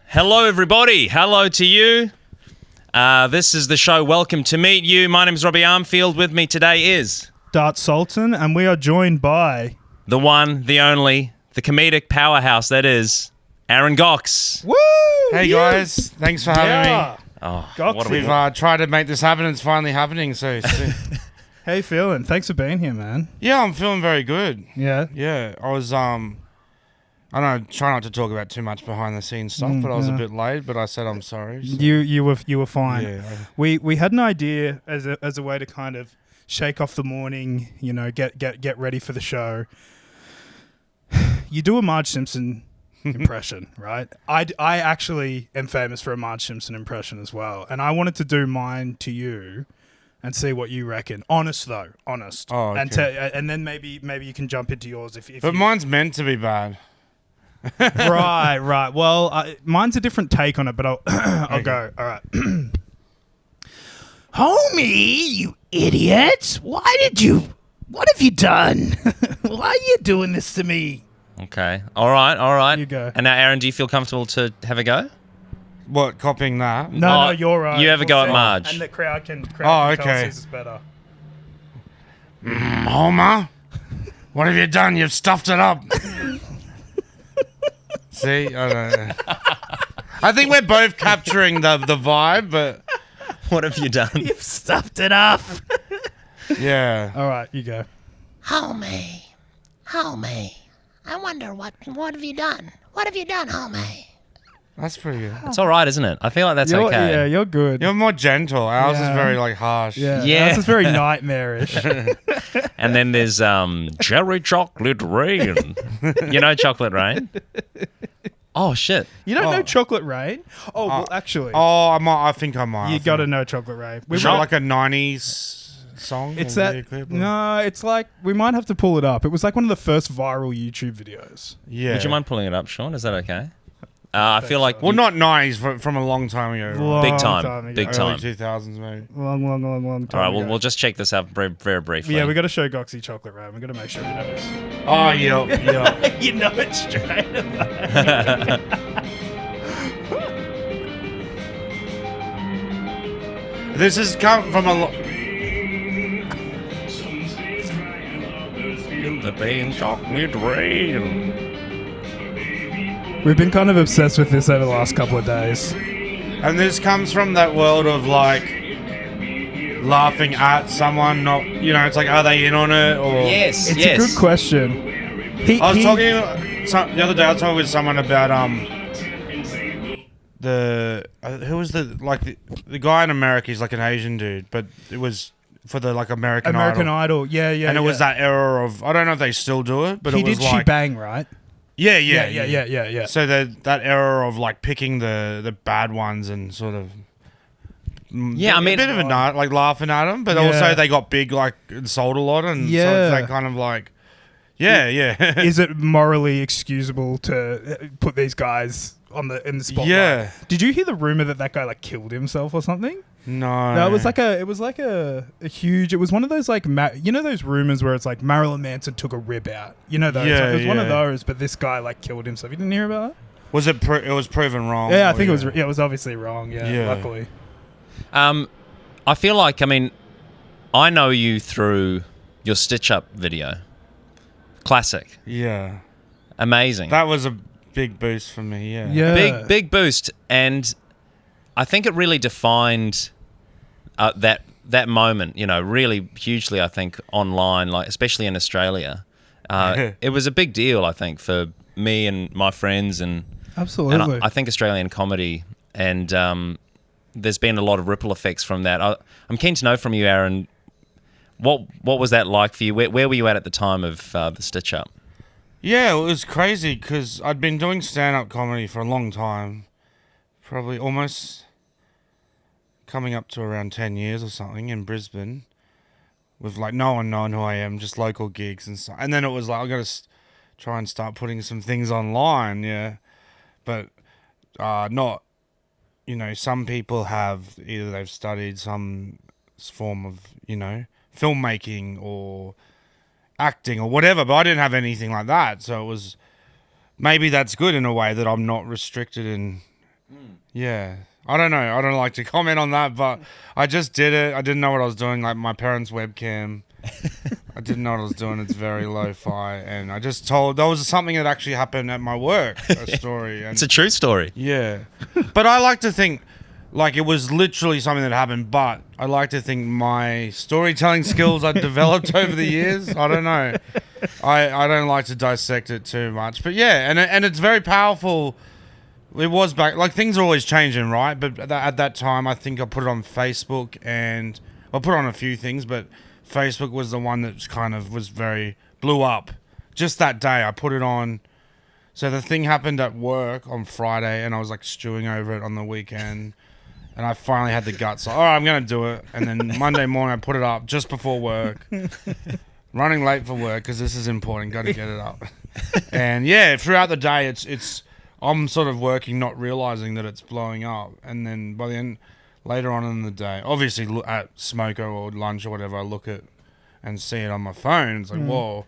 Hello, everybody. Hello to you. This is the show Welcome to Meet You. My name is Robbie Armfield. With me today is... Dart Sultan, and we are joined by... the one, the only, the comedic powerhouse that is Aaron Gocs. Woo! Hey guys, thanks for having me. Oh, Gocs what a We've tried to make this happen. It's finally happening. So How you feeling? Thanks for being here, man. yeah, I'm feeling very good. Yeah. Yeah, I was I don't know, try not to talk about too much behind the scenes stuff, but I was a bit late. But I said I'm sorry. So. You were fine. Yeah. We had an idea as a way to kind of shake off the morning, you know, get ready for the show. You do a Marge Simpson impression, right? I actually am famous for a Marge Simpson impression as well, and I wanted to do mine to you and see what you reckon. Honest though, honest. Oh, okay. And then maybe you can jump into yours if But mine's meant to be bad. Right. Well, mine's a different take on it, but I'll go. All right. Homie, you idiot! What have you done? Why are you doing this to me? Okay. All right. You go. And now, Aaron, do you feel comfortable to have a go? What, copying that? No, you're right. You have a go at see. Marge. And the crowd can Oh, tell okay. us this is better. Homer, what have you done? You've stuffed it up. See, I don't know. I think we're both capturing the vibe, but What have you done? You've stuffed it up. yeah. All right, you go. Homie. I wonder what have you done? What have you done, homie? That's pretty good. It's all right, isn't it? I feel like that's okay. Yeah, you're good. You're more gentle. Ours Yeah. is very like harsh. yeah, Yeah. This is very nightmarish. And then there's Cherry Chocolate Rain. You know Chocolate Rain? Oh, shit. You don't know Chocolate Rain? Oh, well, actually, Oh, I think I might. you got to know Chocolate Rain. Is that like a 90s song? It's or that. video clip or- No, it's like we might have to pull it up. It was like one of the first viral YouTube videos. Yeah. Would you mind pulling it up, Sean? Is that okay? I feel like... Well, not 90s, from a long time ago. Big Long time. ago. Big time. Early 2000s, maybe. Long All time. right, ago. we'll just check this out very, very briefly. Yeah, we got to show Goxie Chocolate Rain. We got to make sure we know this. Oh, yeah. You know it straight away. This has come from a... The Bane Chocolate Rain. We've been kind of obsessed with this over the last couple of days. And this comes from that world of, like, laughing at someone, not... You know, it's like, are they in on it, or... Yes, It's yes. a good question. I was talking the other day. I was talking with someone about who was the guy in America? He's like an Asian dude, but it was for the like American Idol. Yeah. and it was that era of I don't know if they still do it, but He it was did like She Bang, right? yeah. So that era of like picking the bad ones and sort of Yeah, I mean... a bit of a night like laughing at them, but Yeah. also they got big like and sold a lot, and Yeah. so it's that kind of like yeah. Is it morally excusable to put these guys in the spotlight? Yeah. Did you hear the rumor that guy like killed himself or something? No. No, it was like a huge. It was one of those like you know those rumors where it's like Marilyn Manson took a rib out. You know those. Yeah, Like, it was one of yeah. those, but this guy like killed himself. You didn't hear about that? Was it? It was proven wrong. Yeah, I or think it was. Yeah, it was obviously wrong. Yeah, Yeah. luckily. I feel like, I mean, I know you through your Stitch Up video. Classic. Yeah. Amazing. That was a big boost for me. Yeah. Yeah, Big boost. And I think it really defined that moment, you know, really hugely, I think, online, like especially in Australia. It was a big deal, I think, for me and my friends and Absolutely. I think Australian comedy, and there's been a lot of ripple effects from that. I'm keen to know from you, Aaron, what was that like for you? Where were you at the time of the Stitch Up? Yeah, it was crazy because I'd been doing stand-up comedy for a long time, probably almost coming up to around 10 years or something in Brisbane, with like no one knowing who I am, just local gigs and stuff. And then it was like, I got to try and start putting some things online, yeah. But not, you know, some people have, either they've studied some form of, you know, filmmaking or acting or whatever, but I didn't have anything like that. So it was, maybe that's good in a way that I'm not restricted in Yeah. I don't know. I don't like to comment on that, but I just did it. I didn't know what I was doing. Like my parents' webcam. I didn't know what I was doing. It's very lo-fi. And I just told... That was something that actually happened at my work. A story. And It's a true story. yeah. But I like to think... Like, it was literally something that happened, but I like to think my storytelling skills I've developed over the years. I don't know. I don't like to dissect it too much. But yeah, and it's very powerful. It was back... Like, things are always changing, right? But at that time, I think I put it on Facebook and... I put on a few things, but Facebook was the one that kind of was very... Blew up. Just that day, I put it on... So the thing happened at work on Friday, and I was, like, stewing over it on the weekend... And I finally had the guts. Like, all right, I'm going to do it. And then Monday morning, I put it up just before work. Running late for work because this is important. Got to get it up. And yeah, throughout the day, it's I'm sort of working, not realizing that it's blowing up. And then by the end, later on in the day, obviously at Smoko or lunch or whatever, I look at and see it on my phone. It's like, whoa.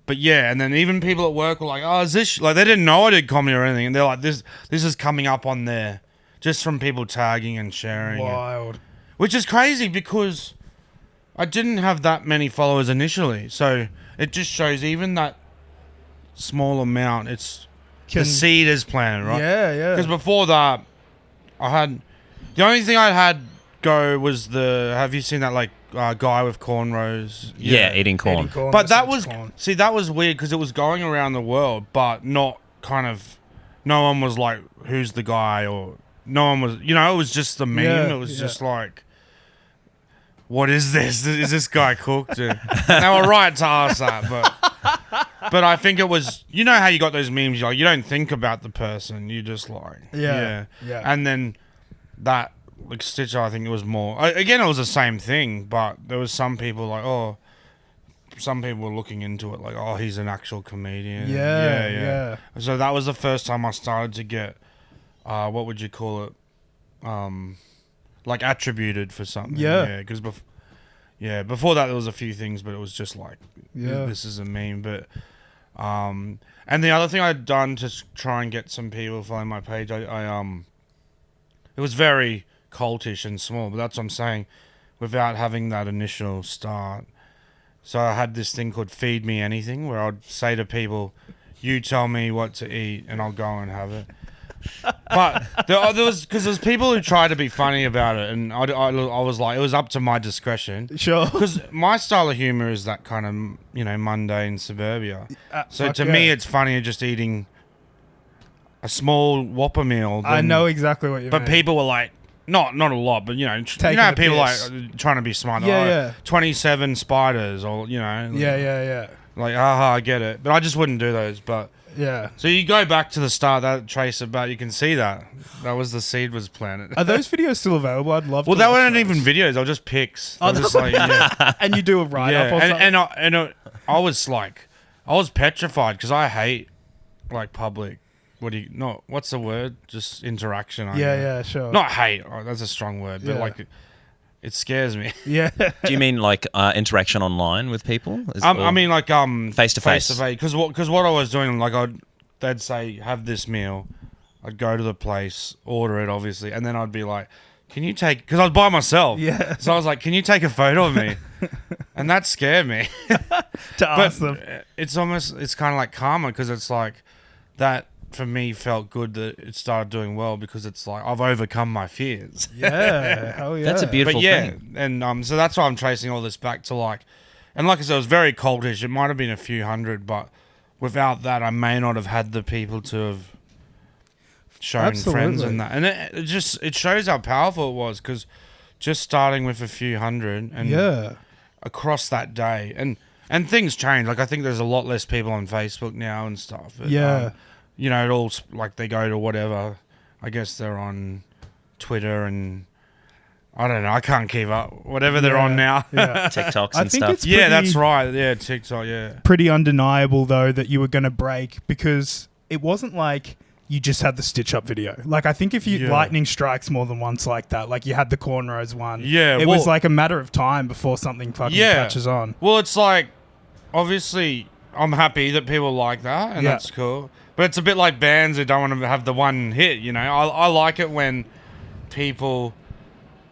But yeah, and then even people at work were like, oh, is this... Like, they didn't know I did comedy or anything. And they're like, this is coming up on there. Just from people tagging and sharing. Wild. Which is crazy because I didn't have that many followers initially. So it just shows even that small amount, the seed is planted, right? Yeah, yeah. Because before that, the only thing I had go was have you seen that like guy with cornrows? Yeah, eating corn. But that was weird because it was going around the world, but not kind of, no one was like, who's the guy, or... No one was, it was just the meme. Yeah, it was just like, what is this? Is this guy cooked? And they were right to ask that, but I think it was, you know how you got those memes, you don't think about the person, you just like, yeah. And then that, like Stitcher, I think it was more, again, it was the same thing, but there was some people like, some people were looking into it like, oh, he's an actual comedian. Yeah. So that was the first time I started to get, what would you call it? Like attributed for something. Yeah. Because before that there was a few things, but it was just like, this is a meme. But and the other thing I'd done to try and get some people following my page, it was very cultish and small, but that's what I'm saying, without having that initial start. So I had this thing called Feed Me Anything, where I'd say to people, you tell me what to eat and I'll go and have it. But there's people who try to be funny about it, and I was like, it was up to my discretion. Sure. Because my style of humor is that kind of, mundane suburbia. So to me, it's funnier just eating a small Whopper meal. I know exactly what you mean. But people were like, not a lot, but how people like trying to be smart. Yeah. 27 spiders, or Yeah. Like, I get it, but I just wouldn't do those. But yeah. so you go back to the start, that trace about, you can see that was the seed was planted. Are those videos still available? I'd love to. Well, they watch weren't those. even videos. They were just pics. Oh, Just like, and you do a write-up or something? And I was like, I was petrified because I hate like public. What's the word? Just interaction. Yeah, sure. Not hate. Oh, that's a strong word, but like it scares me. Yeah. Do you mean like interaction online with people? I mean like face to face. Because what I was doing, like they'd say have this meal, I'd go to the place, order it obviously, and then I'd be like, can you take? Because I was by myself. Yeah. So I was like, can you take a photo of me? And that scared me. To ask them. It's kind of like karma, because it's like that. For me, felt good that it started doing well, because it's like I've overcome my fears. Yeah, hell yeah. That's a beautiful thing. And so that's why I'm tracing all this back to like, and like I said, it was very cultish. It might have been a few hundred, but without that, I may not have had the people to have shown friends and that. And it shows how powerful it was, because just starting with a few hundred and across that day, and things change. Like I think there's a lot less people on Facebook now and stuff. But, it all, like, they go to whatever. I guess they're on Twitter and I don't know. I can't keep up. Whatever they're on now. Yeah. TikToks I and think stuff. it's Yeah, that's right. Yeah, TikTok, yeah. Pretty undeniable, though, that you were going to break, because it wasn't like you just had the Stitch Up video. Like, I think if lightning strikes more than once like that, like you had the cornrows one. Yeah. It was like a matter of time before something fucking catches on. Well, it's like, obviously, I'm happy that people like that, and that's cool. But it's a bit like bands who don't want to have the one hit, you know. I like it when people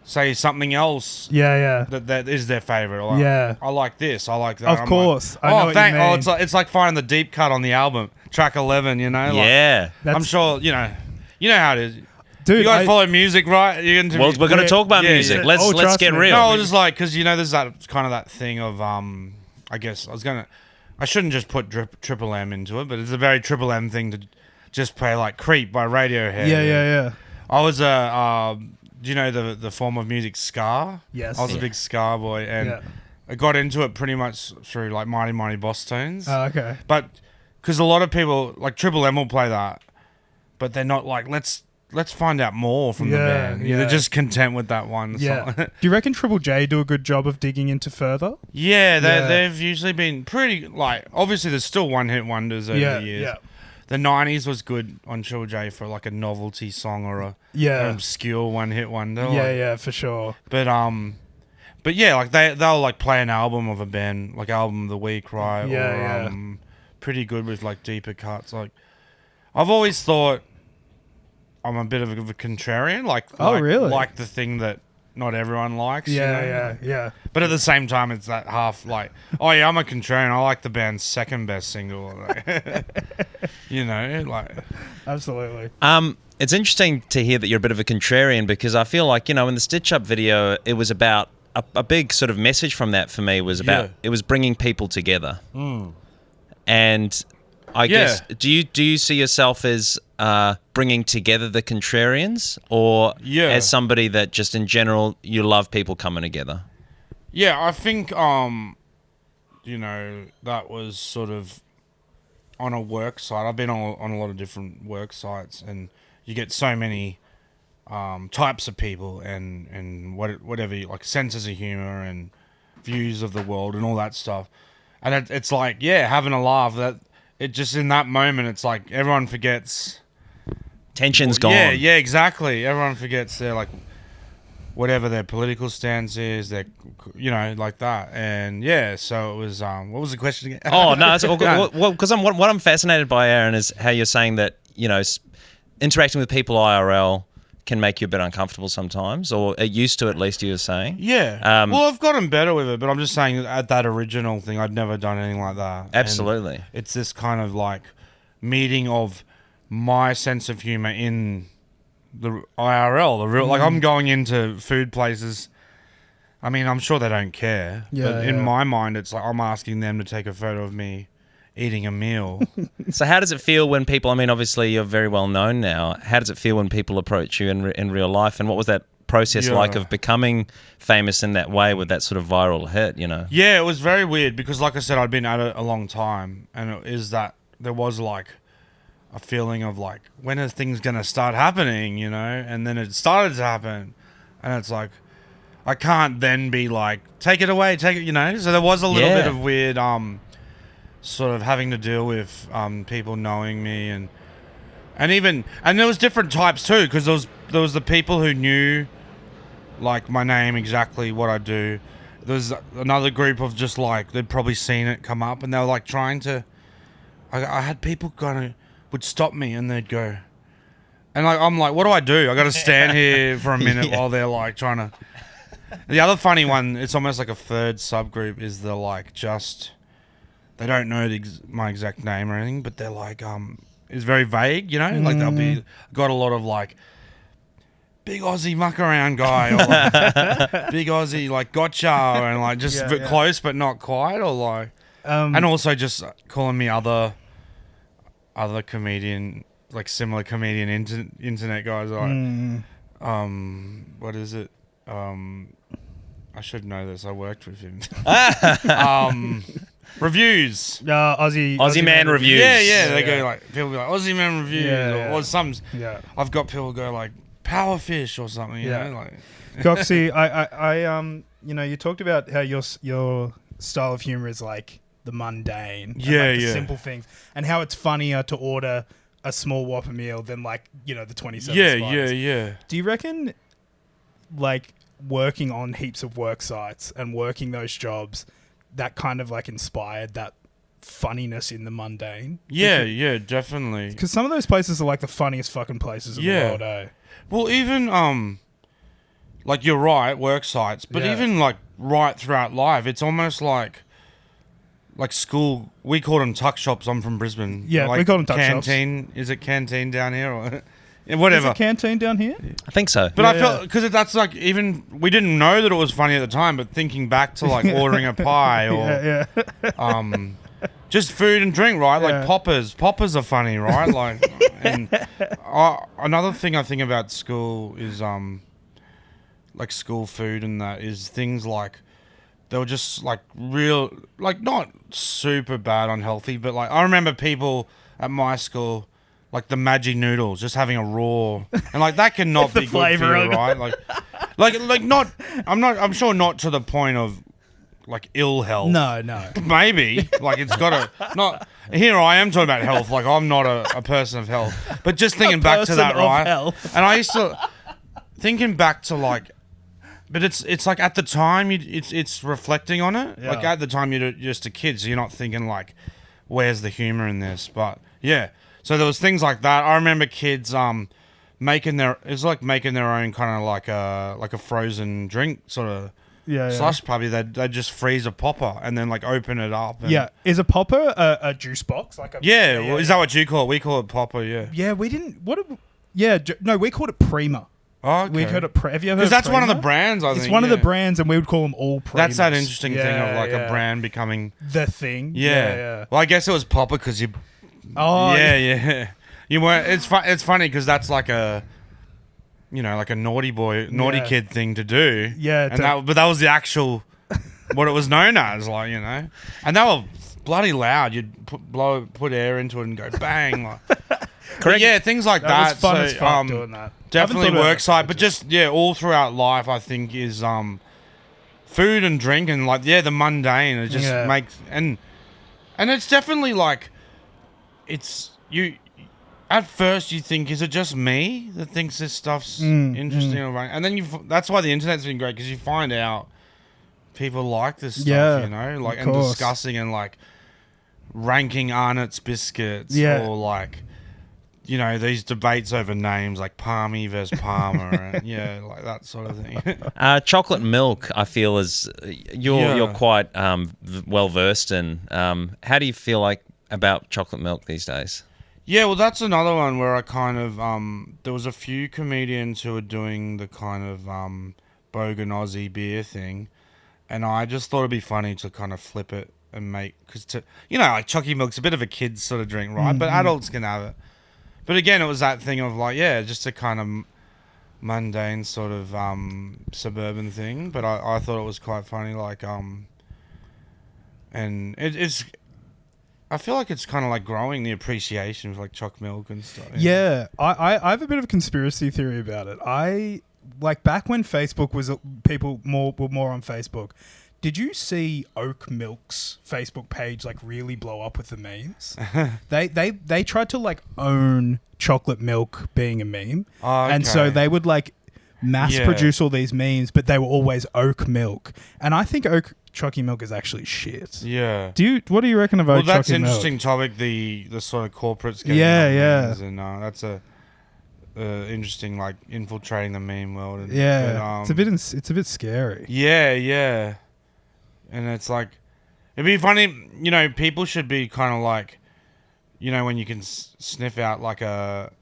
say something else Yeah. that is their favorite. Like, Yeah. I like this. I like that. Of I'm course. Like, I know what you mean. Oh, it's like finding the deep cut on the album, track 11. You know. Like, Yeah. I'm sure you know how it is. Dude, You guys follow music, right? You're into Well, we're going to talk about yeah, music. yeah. Let's Oh, trust get me. real. No, I was just like, because you know, there's that kind of that thing of I guess I shouldn't just put Triple M into it, but it's a very Triple M thing to just play like "Creep" by Radiohead. Yeah. I was do you know the form of music ska? Yes. I was a big ska boy, and Yeah. I got into it pretty much through like Mighty Mighty Boss Tones. Oh, okay. But because a lot of people like Triple M will play that, but they're not like let's find out more from the band. Yeah. They're just content with that one Yeah. song. Do you reckon Triple J do a good job of digging into further? Yeah, Yeah. they've usually been pretty like. Obviously, there's still one-hit wonders over the years. Yeah. The '90s was good on Triple J for like a novelty song or an Yeah. obscure one-hit wonder. Yeah, for sure. But yeah, like they'll like play an album of a band, like album of the week, right? Yeah, or, pretty good with like deeper cuts. Like I've always thought I'm a bit of a contrarian. Really? Like the thing that not everyone likes. you know? Yeah. But at the same time, it's that half like, oh yeah, I'm a contrarian. I like the band's second best single. You know, like Absolutely. It's interesting to hear that you're a bit of a contrarian because I feel like, in the Stitch Up video, it was about a big sort of message from that for me was about it was bringing people together. And I guess do you see yourself as bringing together the contrarians or as somebody that just in general you love people coming together? Yeah, I think that was sort of on a work site. I've been on a lot of different work sites, and you get so many types of people and whatever like senses of humor and views of the world and all that stuff. And it's like having a laugh. That it just in that moment, it's like everyone forgets. Tension's gone. Yeah, exactly. Everyone forgets their like whatever their political stance is, their like that. And so it was. What was the question again? Oh no, it's all good. Well, because what I'm fascinated by, Aaron, is how you're saying that interacting with people IRL can make you a bit uncomfortable sometimes, or it used to, at least, you were saying. Yeah. Well, I've gotten better with it, but I'm just saying at that original thing, I'd never done anything like that. Absolutely. And it's this kind of like meeting of my sense of humor in the IRL, the real. Like I'm going into food places. I mean, I'm sure they don't care, but in my mind, it's like I'm asking them to take a photo of me eating a meal. So how does it feel when people, I mean, obviously you're very well known now. How does it feel when people approach you in real life? And what was that process like of becoming famous in that way with that sort of viral hit, Yeah, it was very weird because like I said, I'd been at it a long time, and it is that there was like a feeling of like, when are things going to start happening, And then it started to happen, and it's like, I can't then be like, take it away, take it, So there was a little bit of weird, sort of having to deal with people knowing me and there was different types too, because there was the people who knew like my name, exactly what I do. There was another group of just like they'd probably seen it come up, and they were like trying to. I had people would stop me and they'd go, and like I'm like, what do I do? I got to stand here for a minute while they're like trying to. The other funny one, it's almost like a third subgroup, is the like just. They don't know my exact name or anything, but they're like, it's very vague, Like they'll be got a lot of like big Aussie muck around guy, or like, big Aussie like gotcha, and like just close but not quite, or like, and also just calling me other comedian, like similar comedian internet guys, like, what is it? I should know this. I worked with him. Reviews. Aussie Man Reviews. Yeah. They go like, people be like, Aussie Man Reviews. Or some. Yeah. I've got people go like, Powerfish or something, you know? Like. Gocsy, I you talked about how your style of humor is like the mundane. And like the simple things. And how it's funnier to order a small Whopper meal than like, the 27 spices. Yeah. Do you reckon like working on heaps of work sites and working those jobs that kind of like inspired that funniness in the mundane. Yeah, definitely. Because some of those places are like the funniest fucking places in the world, eh? Well, even like you're right, work sites, but even like right throughout life, it's almost like school. We call them tuck shops. I'm from Brisbane. Yeah, like we call them tuck shops. Canteen. Is it canteen down here or whatever? Is it canteen down here? I think so. But I felt because that's like even we didn't know that it was funny at the time, but thinking back to like ordering a pie or just food and drink, right? Like poppers are funny, right? Like, and another thing I think about school is like school food and that is things like they were just like real, like not super bad unhealthy, but like I remember people at my school. Like the Maggi noodles, just having a raw, and like that cannot be good for you, right? Like not. I'm sure not to the point of like ill health. No. Maybe like it's got to not. Here I am talking about health. Like I'm not a person of health, but just thinking back to that, right? Health. And I used to thinking back to like, but it's like at the time it's reflecting on it. Yeah. Like at the time you're just a kid, so you're not thinking like, where's the humor in this? But yeah. So there was things like that. I remember kids making their own kind of like a frozen drink sort of slush puppy. They'd just freeze a popper and then like open it up. And is a popper a juice box? Like is that what you call it? We call it popper. Yeah. We didn't. No, we called it Prima. Oh, okay. We called it. Have you ever? Because that's one of the brands. I think it's one of the brands, and we would call them all Primas. That's that interesting thing of like a brand becoming the thing. Yeah. Well, I guess it was popper because you. Oh yeah. You weren't. It's funny because that's like a, like a naughty kid thing to do. Yeah. But that was the actual, what it was known as, like and they were bloody loud. You'd put air into it and go bang. Like. Correct. Yeah, things like that. Was fun as fuck doing that. Definitely work site, but just all throughout life, I think is food and drink and like the mundane. It just makes and it's definitely like. It's you. At first, you think, is it just me that thinks this stuff's interesting or right? And then that's why the internet's been great because you find out people like this stuff, like and discussing and like ranking Arnott's biscuits or like these debates over names like Palmy versus Palmer and like that sort of thing. Chocolate milk, I feel is you're quite well versed in. How do you feel like about chocolate milk these days? Yeah, well, that's another one where I kind of there was a few comedians who were doing the kind of Bogan Aussie beer thing, and I just thought it'd be funny to kind of flip it and make like chocolate milk's a bit of a kid's sort of drink, right? But adults can have it. But again, it was that thing of like just a kind of mundane sort of suburban thing. But I thought it was quite funny, like and it's. I feel like it's kind of like growing the appreciation of like choc milk and stuff. Yeah, I have a bit of a conspiracy theory about it. I like back when Facebook was people were more on Facebook. Did you see Oak Milk's Facebook page like really blow up with the memes? They tried to like own chocolate milk being a meme, and so they would like mass produce all these memes, but they were always oat milk. And I think oat chocolate milk is actually shit. Yeah. What do you reckon about chocolate milk? Well, that's an interesting topic. The sort of corporates getting memes, and that's a interesting like infiltrating the meme world. And, it's a bit scary. Yeah. And it's like it'd be funny. People should be kind of like, when you can sniff out like a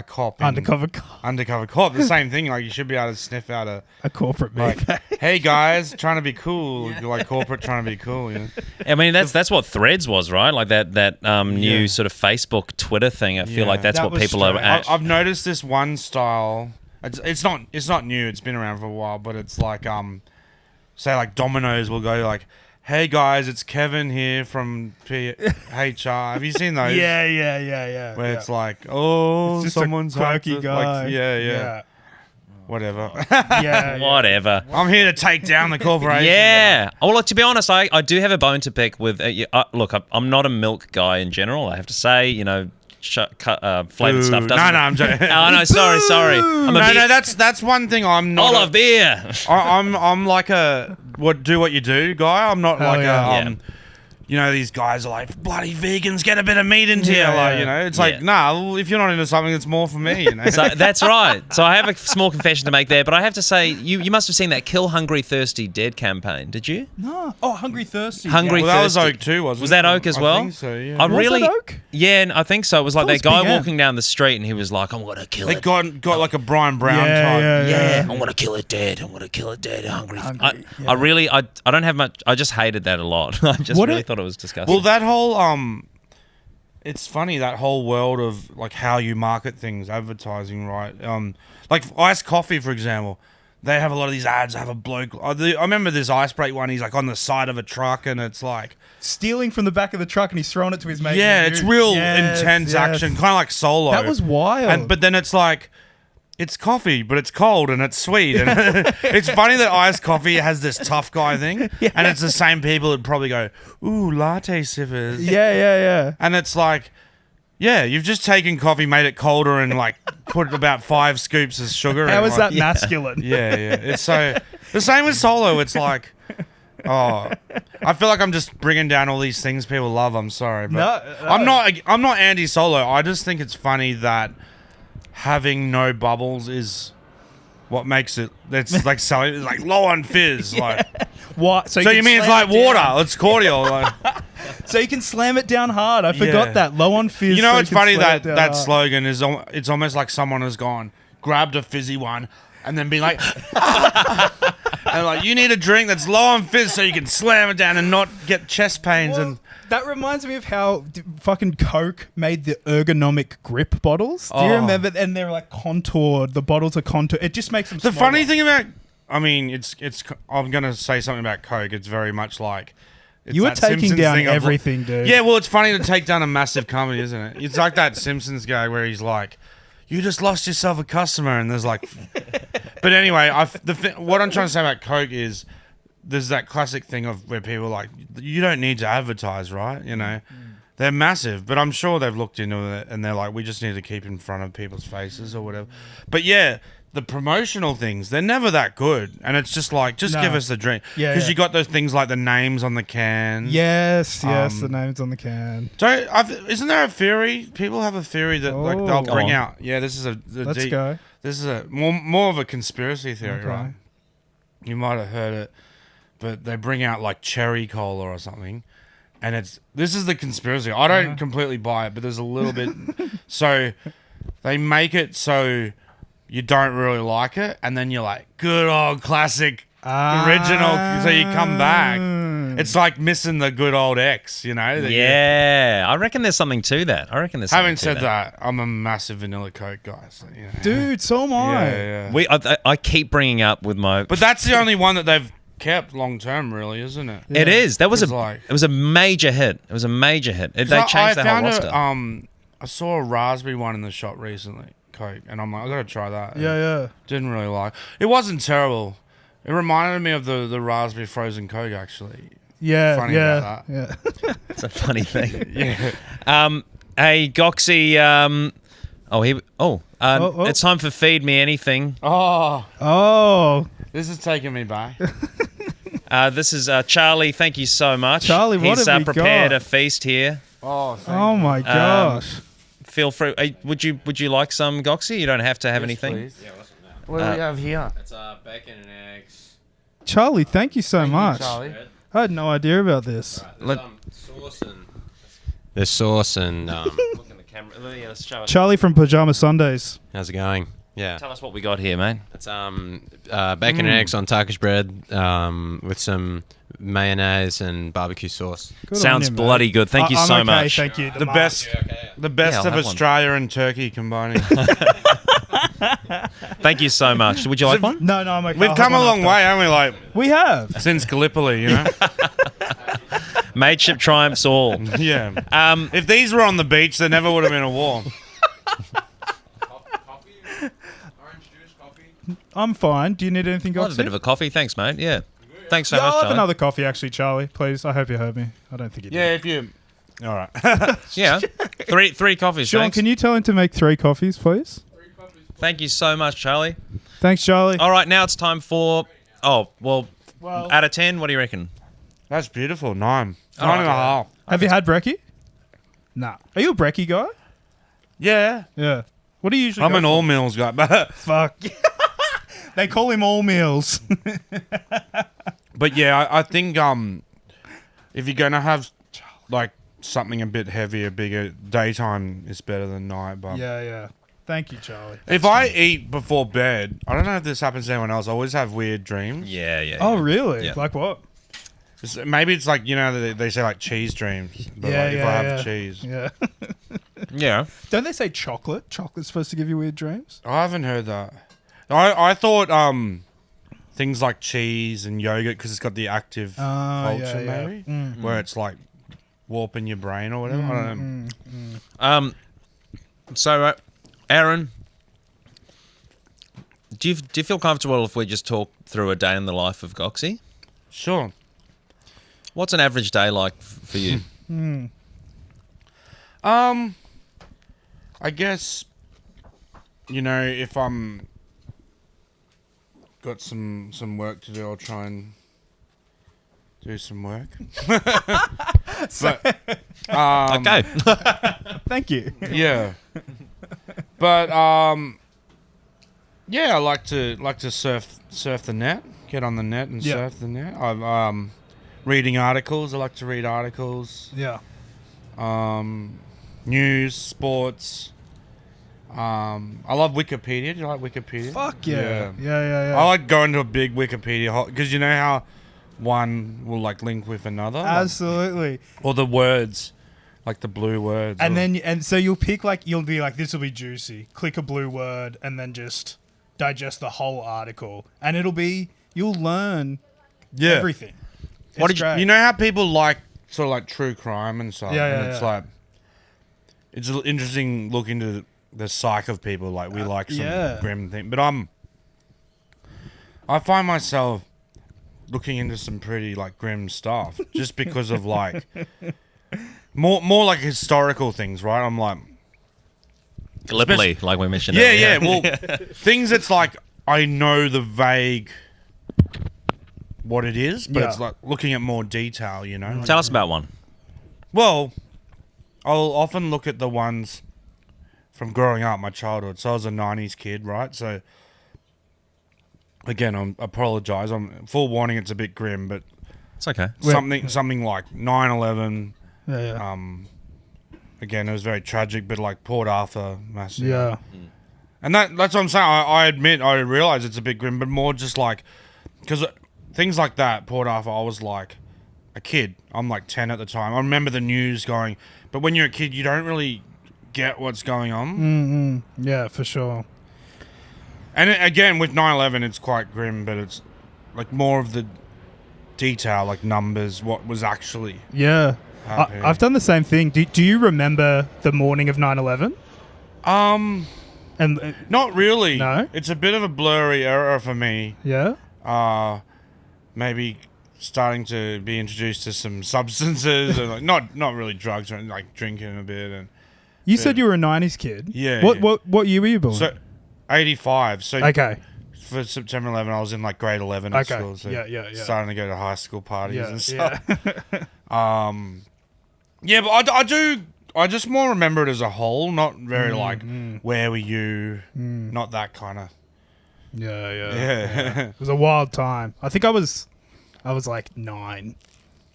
cop. Undercover cop. The same thing. Like you should be able to sniff out a corporate meme. Like, hey guys, trying to be cool. Like corporate trying to be cool. I mean, that's what Threads was, right? Like that new sort of Facebook, Twitter thing. I feel like that's what people are at. I've noticed this one style. It's not new. It's been around for a while, but it's like say like Domino's will go like, hey guys, it's Kevin here from HR. Have you seen those? Yeah. Where it's like, it's just someone's a quirky guy. Like, yeah. Whatever. Whatever. I'm here to take down the corporation. Yeah. Well, look, to be honest, I do have a bone to pick with. Look, I'm not a milk guy in general. I have to say, flavored stuff. No, I'm joking. Oh no, sorry. That's one thing I'm not. I love beer. I'm like a do what you do guy. I'm not you know, these guys are like, bloody vegans, get a bit of meat into Yeah, you. Like, yeah. you know, it's like, nah, well, if you're not into something, it's more for me, you know. So that's right. So I have a small confession to make there, but I have to say, you must have seen that Kill Hungry Thirsty Dead campaign, did you? No. Oh, Hungry Thirsty. Hungry Well, that was Thirsty. Oak too, wasn't it? Was that Oak as well? I think so, yeah. I Was really, that Oak? yeah, and I think so. It was like thought it that was guy Big M. walking down the street, and he was like, "I'm gonna kill They it." got like a Brian Brown Yeah, type. yeah. I'm gonna kill it dead. I'm gonna kill it dead. Hungry. Hungry, I really, I don't have much. I just hated that a lot. I just What really it- thought it was disgusting. Well, that whole it's funny, that whole world of like how you market things, advertising, right? Like iced coffee, for example. They have a lot of these ads. Have a bloke. I remember this ice break one. He's like on the side of a truck, and it's like, Stealing from the back of the truck and he's throwing it to his mate. yeah, it's real Yes, intense yes. action, kind of like Solo. That was wild. But then it's like, it's coffee, but it's cold and it's sweet. And it's funny that iced coffee has this tough guy thing, and it's the same people that probably go, ooh, latte sippers. yeah. And it's like, yeah, you've just taken coffee, made it colder, and like put about 5 scoops of sugar in. How is like, that masculine? Yeah. It's so the same with Solo. It's like, oh, I feel like I'm just bringing down all these things people love. I'm sorry, but No. I'm not anti Solo. I just think it's funny that having no bubbles is what makes it. It's like selling. It's like low on fizz. Like, What? so can you mean it's slam like it water? down. It's cordial. Like, So you can slam it down hard. I forgot Yeah. that. Low on fizz. you know, so it's can funny slam that it down that hard. slogan is. It's almost like someone has gone, grabbed a fizzy one, and then been like, and like, you need a drink that's low on fizz so you can slam it down and not get chest pains. Well, And that reminds me of how fucking Coke made the ergonomic grip bottles. Do you Oh. remember? And they're like contoured. The bottles are contoured. It just makes them. the smaller. funny thing about, I mean, it's. I'm gonna say something about Coke. It's very much like. It's You were that taking Simpsons down thing of- everything, dude. Yeah, well, it's funny to take down a massive company, isn't it? It's like that Simpsons guy where he's like, "You just lost yourself a customer," and there's like, but anyway, what I'm trying to say about Coke is there's that classic thing of where people are like, you don't need to advertise, right? You know, they're massive, but I'm sure they've looked into it and they're like, we just need to keep in front of people's faces or whatever. But yeah. The promotional things, they're never that good. And it's just like, just No. give us the drink. Yeah, Because yeah. you got those things like the names on the can. Yes, the Um, name's on the can. Isn't there a theory? People have a theory that like Oh. they'll Go bring on. out. Yeah, this is a Let's deep, go. This is a more of a conspiracy theory, Okay. right? You might have heard it, but they bring out like cherry cola or something, and this is the conspiracy. I don't completely buy it, but there's a little bit. So they make it so you don't really like it, and then you're like, good old classic original. So you come back. It's like missing the good old X, you know? that you- yeah, I reckon there's something to that. Having said that, I'm a massive vanilla Coke guy. So, you know. Dude, so am I. Yeah. I keep bringing up with my. But that's the only one that they've kept long term, really, isn't it? It is. That was It's like- it was a major hit. It was a major hit. They changed the whole roster. I saw a raspberry one in the shop recently, Coke, and I'm like, I gotta try that. And Yeah. Didn't really like. It wasn't terrible. It reminded me of the raspberry frozen Coke, actually. Yeah, Funny yeah, about yeah. It's a funny thing. Yeah. Hey, Goxy. Oh. It's time for Feed Me Anything. Oh, Oh, this is taking me back. This is Charlie. Thank you so much. Charlie, what He's have we prepared got? a feast here. Oh, oh my gosh. Feel free. Would you like some, Goxy? You don't have to have anything. Please. What do we have here? It's bacon and eggs. Charlie, thank you so much. Charlie. I had no idea about this. There's sauce and Look in the camera. Yeah, let's show it. Charlie from Pajama Sundays. how's it going? Yeah, Tell us what we got here, mate. it's bacon and eggs on Turkish bread with some mayonnaise and barbecue sauce. Good on Sounds you, mate. bloody good. Thank you I'm so okay, much. Thank you. The best Yeah, I'll of have one. Australia and Turkey combining. Thank you so much. Would you like one? No, I'm okay. We've I'll come have a one long after. way, haven't we? Like We have. since Gallipoli, you know. Mateship triumphs all. Yeah. Um, If these were on the beach, there never would have been a war. I'm fine. Do you need anything I'll else? have a bit of a coffee. Thanks, mate. Yeah. Thanks so Yeah, much, I'll have Charlie. another coffee, actually, Charlie. Please. I hope you heard me. I don't think you did. Yeah, if you. All right. Yeah. Three coffees, Sean, thanks. can you tell him to make 3 coffees, please? Thank you so much, Charlie. Thanks, Charlie. All right, now it's time for... Oh, well, Well, out of 10, what do you reckon? That's beautiful. 9. 9.5. Have you had brekkie? Nah. Are you a brekkie guy? Yeah. Yeah. What do you usually I'm go an for? all meals guy. But Fuck. They call him all meals. But yeah, I think if you're gonna have like something a bit heavier, bigger, daytime is better than night. But yeah. Thank you, Charlie. if I eat before bed, I don't know if this happens to anyone else. I always have weird dreams. Yeah. Oh, really? Yeah. Like what? Maybe it's like, you know, they say like cheese dreams. But Yeah, like if yeah, I have yeah. cheese, Yeah. Yeah. Don't they say chocolate? Chocolate's supposed to give you weird dreams? I haven't heard that. I thought things like cheese and yogurt, because it's got the active culture, maybe, where it's like warping your brain or whatever. I don't know. So, Aaron, do you feel comfortable if we just talk through a day in the life of Goxie? Sure. What's an average day like for you? I guess, you know, if I'm got some work to do, I'll try and do some work. But Okay. Thank you. yeah. But yeah, I like to surf the net, get on the net and Yeah. surf the net. I'm reading articles. I like to read articles. Yeah. News, sports. I love Wikipedia. Do you like Wikipedia? Fuck yeah. Yeah. I like going to a big Wikipedia because you know how one will like link with another, Absolutely. or the words, like the blue words, And so you'll pick you'll be like, this will be juicy. Click a blue word and then just digest the whole article, and you'll learn everything. What It's did great. You know how people like sort of like true crime and stuff, Yeah, and it's like it's an interesting look into the psyche of people. Like we like some grim thing, but I find myself looking into some pretty like grim stuff just because of like more like historical things, right? I'm like Gallipoli, like we mentioned. yeah, earlier. well, things that's like I know the vague what it is, but it's like looking at more detail, you know. Tell us about one. Well, I'll often look at the ones from growing up, my childhood. So I was a 90s kid, right? So, again, I apologise. I'm full warning, it's a bit grim, but It's okay. something like 9/11. Yeah. Again, it was very tragic, but like Port Arthur massacre. Yeah. And that's what I'm saying. I admit, I realise it's a bit grim, but more just like, because things like that, Port Arthur, I was like a kid. I'm like 10 at the time. I remember the news going, but when you're a kid, you don't really get what's going on. Yeah, for sure. And again, with 9/11, it's quite grim, but it's like more of the detail, like numbers, what was actually Yeah. happening. I've done the same thing. Do you remember the morning of 9/11? And Not really. No? It's a bit of a blurry era for me. yeah. Maybe starting to be introduced to some substances, and like not really drugs, or like drinking a bit. And You said you were a 90s kid. Yeah, What yeah. what year were you born? so 85. So Okay. for September 11, I was in like grade 11 at Okay. school. So Yeah. starting to go to high school parties Yeah. and stuff. Yeah. Yeah, but I just more remember it as a whole, not very like where were you, not that kind of. Yeah. It was a wild time. I think I was like 9,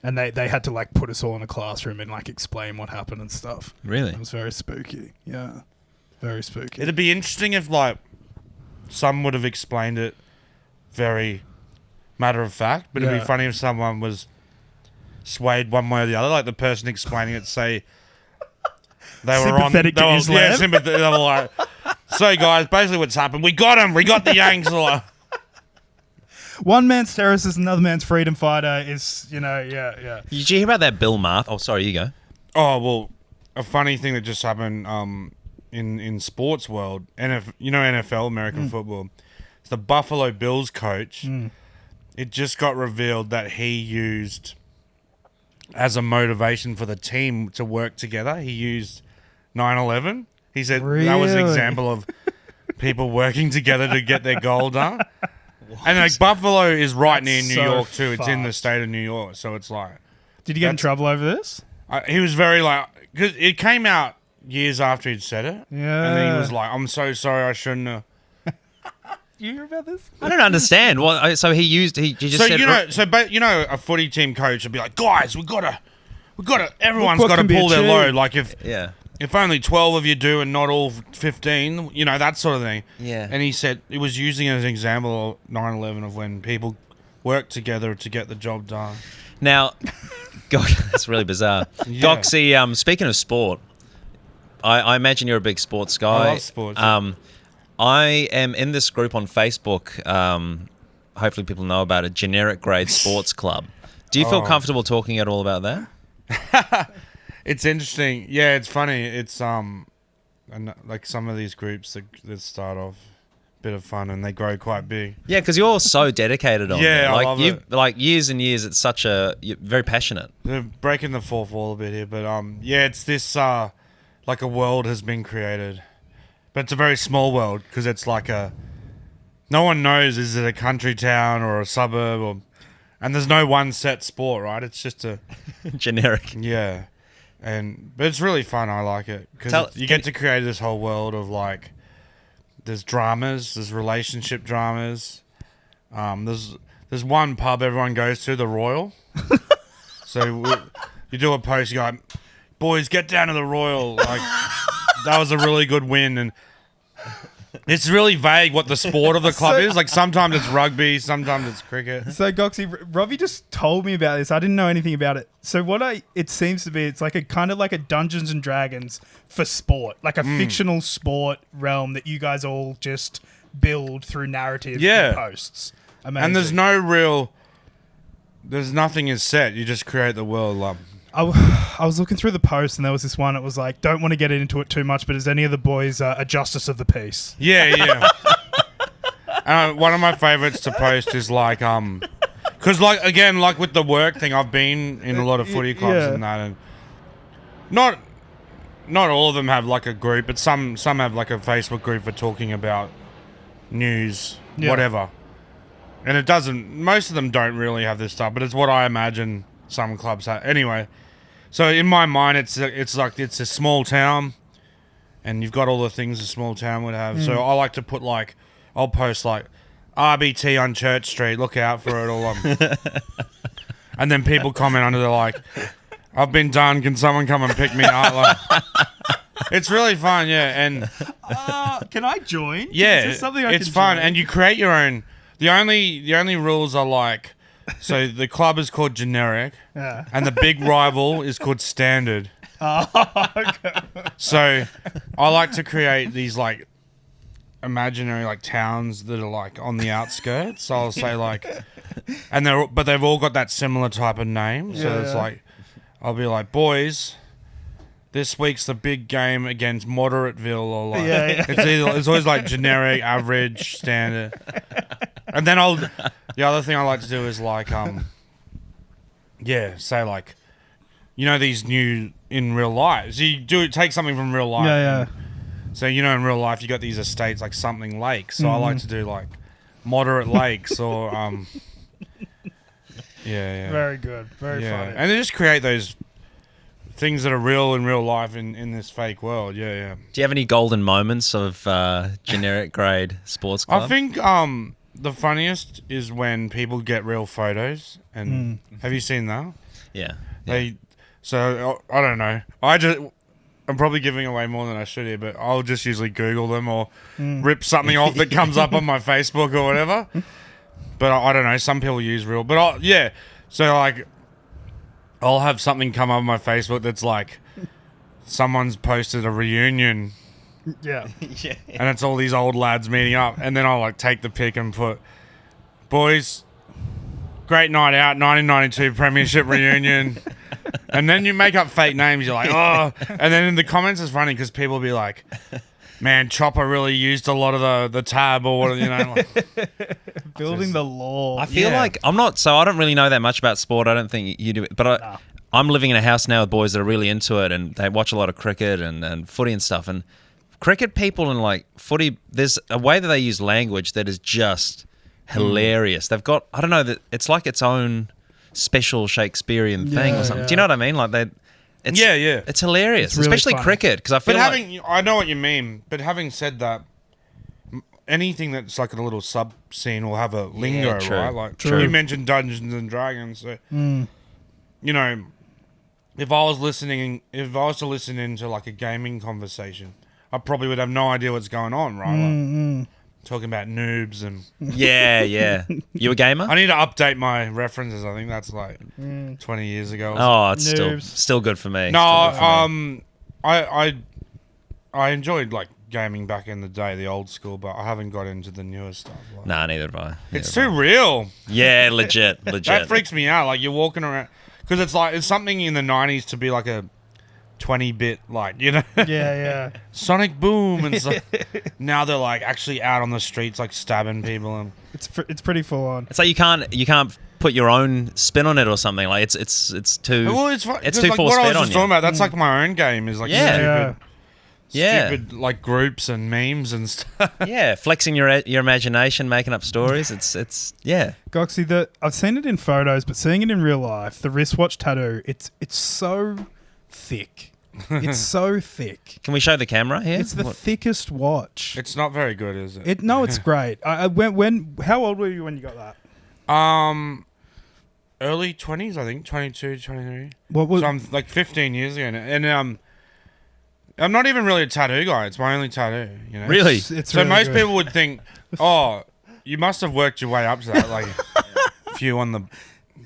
and they had to like put us all in a classroom and like explain what happened and stuff. Really? It was very spooky. Yeah, very spooky. It'd be interesting if like some would have explained it very matter of fact, but it'd Yeah. be funny if someone was swayed one way or the other, like the person explaining it say they were Sympathetic to on, Islam. yeah, sympathetic. They were like, so guys, basically what's happened, we got him, the Yanks. Like, One man's terrorist is another man's freedom fighter. Is yeah. Did you hear about that Bill Maher? Oh, sorry, you go. oh well, a funny thing that just happened in sports world, NFL, American football, it's the Buffalo Bills coach. It just got revealed that he used as a motivation for the team to work together. He used 9/11. He said that was an Really? example of people working together to get their goal done. And like Buffalo is right near New so York too. It's in the fucked. state of New York, so it's like Did you get in trouble over this? He was very like, because it came out years after he'd said it. Yeah. And then he was like, I'm so sorry, I shouldn't have. You hear about this? I don't understand. Well, so he just So, said, a footy team coach would be like, guys, we gotta, everyone's what got to can be pull their achieved. load. Like yeah. if only 12 of you do and not all 15, that sort of thing. Yeah. And he said, he was using it as an example of 9/11 of when people work together to get the job done. Now, God, that's really bizarre. Yeah. Gocsy, speaking of sport, I imagine you're a big sports guy. I love sports. I am in this group on Facebook. Hopefully people know about it. Generic Grade Sports Club. Do you feel comfortable talking at all about that? It's interesting. Yeah, it's funny. It's and like some of these groups that start off a bit of fun and they grow quite big. Yeah, because you're so dedicated on Yeah, it. Like I love you've it. like years and years. It's you're very passionate. They're breaking the fourth wall a bit here, but yeah, it's this like a world has been created, but it's a very small world because it's like no one knows, is it a country town or a suburb, and there's no one set sport, right? It's just a Generic. yeah, but it's really fun. I like it because you get to create this whole world of like there's dramas, there's relationship dramas. There's one pub everyone goes to, the Royal. So you do a post, you go, boys, get down to the Royal. Like that was a really good win, and it's really vague what the sport of the club is. Like sometimes it's rugby, sometimes it's cricket. So Gocsy, Robbie just told me about this. I didn't know anything about it. So it seems to be, it's like a kind of like a Dungeons and Dragons for sport, like a fictional sport realm that you guys all just build through narrative and posts. Amazing. And there's nothing is set. You just create the world. I was looking through the post and there was this one. It was like, don't want to get into it too much, but is any of the boys a justice of the peace? Yeah. One of my favorites to post is like, because like again, like with the work thing, I've been in a lot of footy clubs and that, and not all of them have like a group, but some have like a Facebook group for talking about news, whatever. And most of them don't really have this stuff, but it's what I imagine some clubs have. Anyway, so in my mind, it's like it's a small town, and you've got all the things a small town would have. So I like to put like, I'll post like RBT on Church Street, look out for it all. And then people comment under, they're like, I've been done, can someone come and pick me up? Like, it's really fun, yeah. And Can I join? yeah, Is this something I it's can fun, join? and you create your own. The only rules are like, so the club is called Generic, and the big rival is called Standard. So I like to create these like imaginary like towns that are like on the outskirts. So I'll say like, and they've all got that similar type of name. So it's like, I'll be like, boys, this week's the big game against Moderateville, or like it's always like generic, average, standard. And then the other thing I like to do is like say like, these new in real life. So you take something from real life. Yeah. So in real life you got these estates like something lakes. So I like to do like moderate lakes or Very good. Very funny. And then just create those things that are real in real life in this fake world. Yeah. Do you have any golden moments of Generic Grade Sports Club? I think the funniest is when people get real photos. And have you seen that? Yeah. So I don't know. I'm probably giving away more than I should here, but I'll just usually Google them or rip something off that comes up on my Facebook or whatever. But I don't know. Some people use real. But so like, I'll have something come up on my Facebook that's like, someone's posted a reunion. Yeah. And it's all these old lads meeting up. And then I'll like take the pic and put, boys, great night out, 1992 Premiership reunion. And then you make up fake names. You're like, oh. And then in the comments, it's funny because people will be like, man, Chopper really used a lot of the tab or what, like, Building the lore. I feel like I don't really know that much about sport. I don't think you do, but I'm living in a house now with boys that are really into it, and they watch a lot of cricket and footy and stuff. And cricket people and like footy, there's a way that they use language that is just hilarious. They've got, I don't know, that it's like its own special Shakespearean thing Yeah, or something. yeah. Do you know what I mean? Like it's, Yeah. it's hilarious, It's really especially funny. cricket, because I feel But like I know what you mean. But having said that, anything that's like a little sub scene will have a lingo, true. right? Like True. you mentioned Dungeons and Dragons, so you know, if I was to listen into like a gaming conversation, I probably would have no idea what's going on, right? Like, talking about noobs and yeah. You a gamer? I need to update my references. I think that's like 20 years ago. Or Oh, it's Noobs. still good for me. no, Still good for me. I enjoyed like gaming back in the day, the old school, but I haven't got into the newer stuff. Like, Nah, neither have I. it's too real. Yeah, legit. That freaks me out. Like you're walking around because it's something in the 90s to be like a 20-bit, like, you know, Yeah. Sonic Boom and stuff. Now they're like actually out on the streets, like stabbing people and. It's pretty full on. It's like you can't put your own spin on it or something. Like it's too Well, it's fun. it's 'cause, too like, force what I fed was on just you. talking about. That's like my own game. Is like Yeah. Yeah. stupid like groups and memes and stuff. Yeah, flexing your imagination, making up stories. It's yeah. Goxie, I've seen it in photos, but seeing it in real life, the wristwatch tattoo, it's so thick. It's so thick. Can we show the camera here? It's the thickest watch. It's not very good, is it? No, it's great. I how old were you when you got that? Early 20s, I think, 22, 23. What was So I'm like 15 years ago, and I'm not even really a tattoo guy. It's my only tattoo, you know. Really? It's So really most good. people would think, oh, you must have worked your way up to that, like a few on the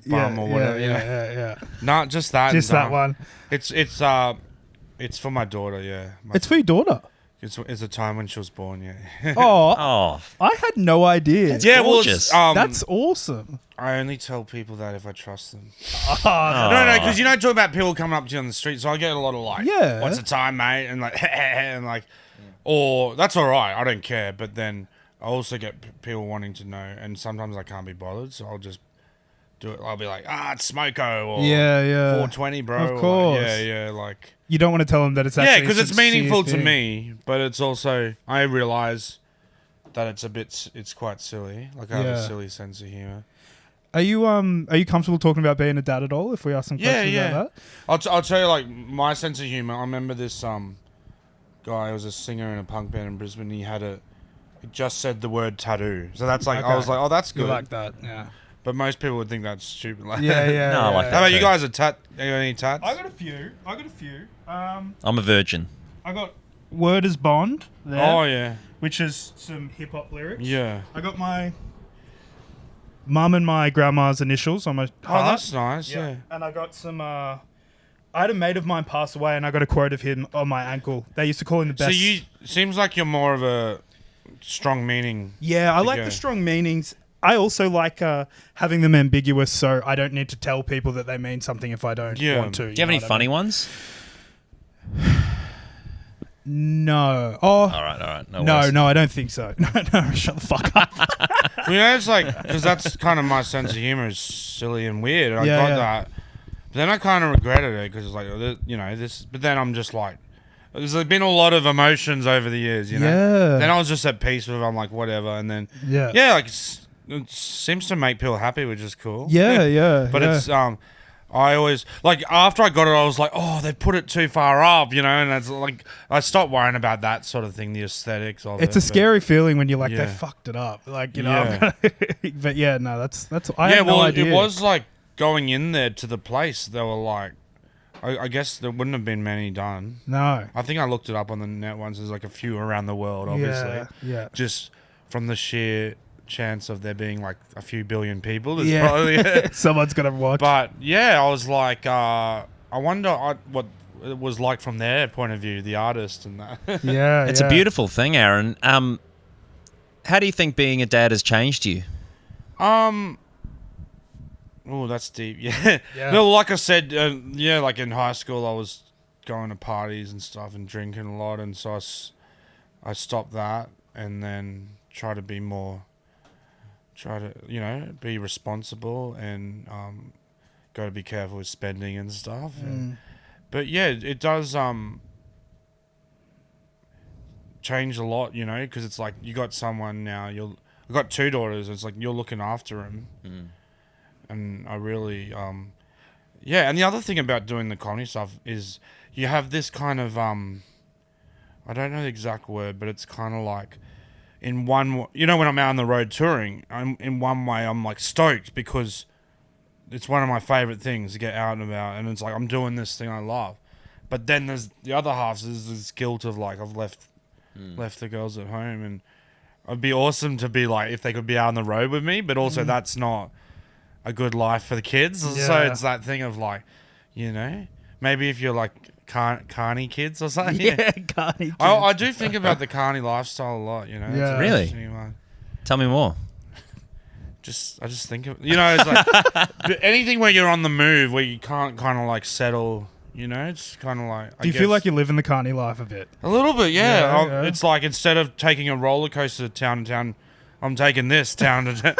bum or whatever. you know? Yeah. Not just that. Just that one. It's for my daughter. Yeah. It's for your daughter. It's a time when she was born. Yeah. Oh, Oh, I had no idea. yeah. Well, gorgeous. That's awesome. I only tell people that if I trust them. Oh, No, because you don't talk about people coming up to you on the street. So I get a lot of like, Yeah. what's the time, mate? And like, and like, or that's all right. I don't care. But then I also get people wanting to know, and sometimes I can't be bothered, so I'll just do it. I'll be like, it's Smoko or Yeah. 420, bro. Of or like, course. yeah, like. You don't want to tell them that it's actually Yeah, because a it's sincere meaningful to thing. me, but it's also I realize that it's quite silly. Like I have Yeah. a silly sense of humor. Are you comfortable talking about being a dad at all? If we ask some questions about that. I'll tell you like my sense of humor. I remember this guy who was a singer in a punk band in Brisbane. He just said the word tattoo. So that's like I Okay. was like, oh, that's You good. like that? Yeah. But most people would think that's stupid. Like, Yeah. No, I like How that. about you too. guys? You got any tats? I got a few. I'm a virgin. I got Word is Bond there, Oh yeah, which is some hip hop lyrics. yeah. I got my mum and my grandma's initials on my Oh, heart. that's nice. Yeah. And I got some. I had a mate of mine pass away, and I got a quote of him on my ankle. They used to call him the So best. seems like you're more of a strong meaning. Yeah, I like go. the strong meanings. I also like having them ambiguous, so I don't need to tell people that they mean something if I don't Yeah. want to. Do you have any funny ones? No. Oh, All right. No, worries. no, I don't think so. No, shut the fuck up. You know, it's like because that's kind of my sense of humor is silly and weird. And I Yeah, got yeah. that, but then I kind of regretted it because it's like this. But then I'm just like, there's been a lot of emotions over the years. You know. Yeah. Then I was just at peace with it. I'm like whatever, and then Yeah. like it seems to make people happy, which is cool. Yeah. But it's I always like after I got it, I was like, oh, they put it too far up, you know, and it's like I stopped worrying about that sort of thing, the aesthetics of it. It's a but- scary feeling when you're like, Yeah. they fucked it up. Like, you know. Yeah. But yeah, no, that's. I Yeah, had no well, idea. it was like going in there to the place. They were like, I guess there wouldn't have been many done. No. I think I looked it up on the net once. There's like a few around the world, obviously. Yeah. Just from the sheer chance of there being like a few billion people. There's Yeah. probably, Someone's gonna watch. but yeah, I was like, I wonder what it was like from their point of view, the artist and that. Yeah. It's a beautiful thing, Aaron. How do you think being a dad has changed you? Oh, that's deep. Yeah. Yeah. No, like I said, like in high school, I was going to parties and stuff and drinking a lot, and so I stopped that and then try to be responsible and got to be careful with spending and stuff. And, but yeah, it does change a lot, you know, because it's like you got someone now. I've got two daughters. It's like you're looking after them. and I really yeah. And the other thing about doing the comedy stuff is you have this kind of I don't know the exact word, but it's kind of like in one, you know, when I'm out on the road touring, in one way I'm like stoked because it's one of my favorite things to get out and about, and it's like I'm doing this thing I love. But then there's the other half is this guilt of like I've left the girls at home, and it'd be awesome to be like if they could be out on the road with me, but also that's not a good life for the kids. Yeah. So it's that thing of like, you know, maybe if you're like carny kids or something. Yeah, carny. I do think about the carny lifestyle a lot, you know. It's Yeah. an Really? interesting one. Tell me more. I just think of, you know, it's like anything where you're on the move where you can't kind of like settle, you know, it's kind of like. Do you feel like you're living the carny life a bit? A little bit, yeah. Yeah. It's like instead of taking a roller coaster town to town, I'm taking this town to town.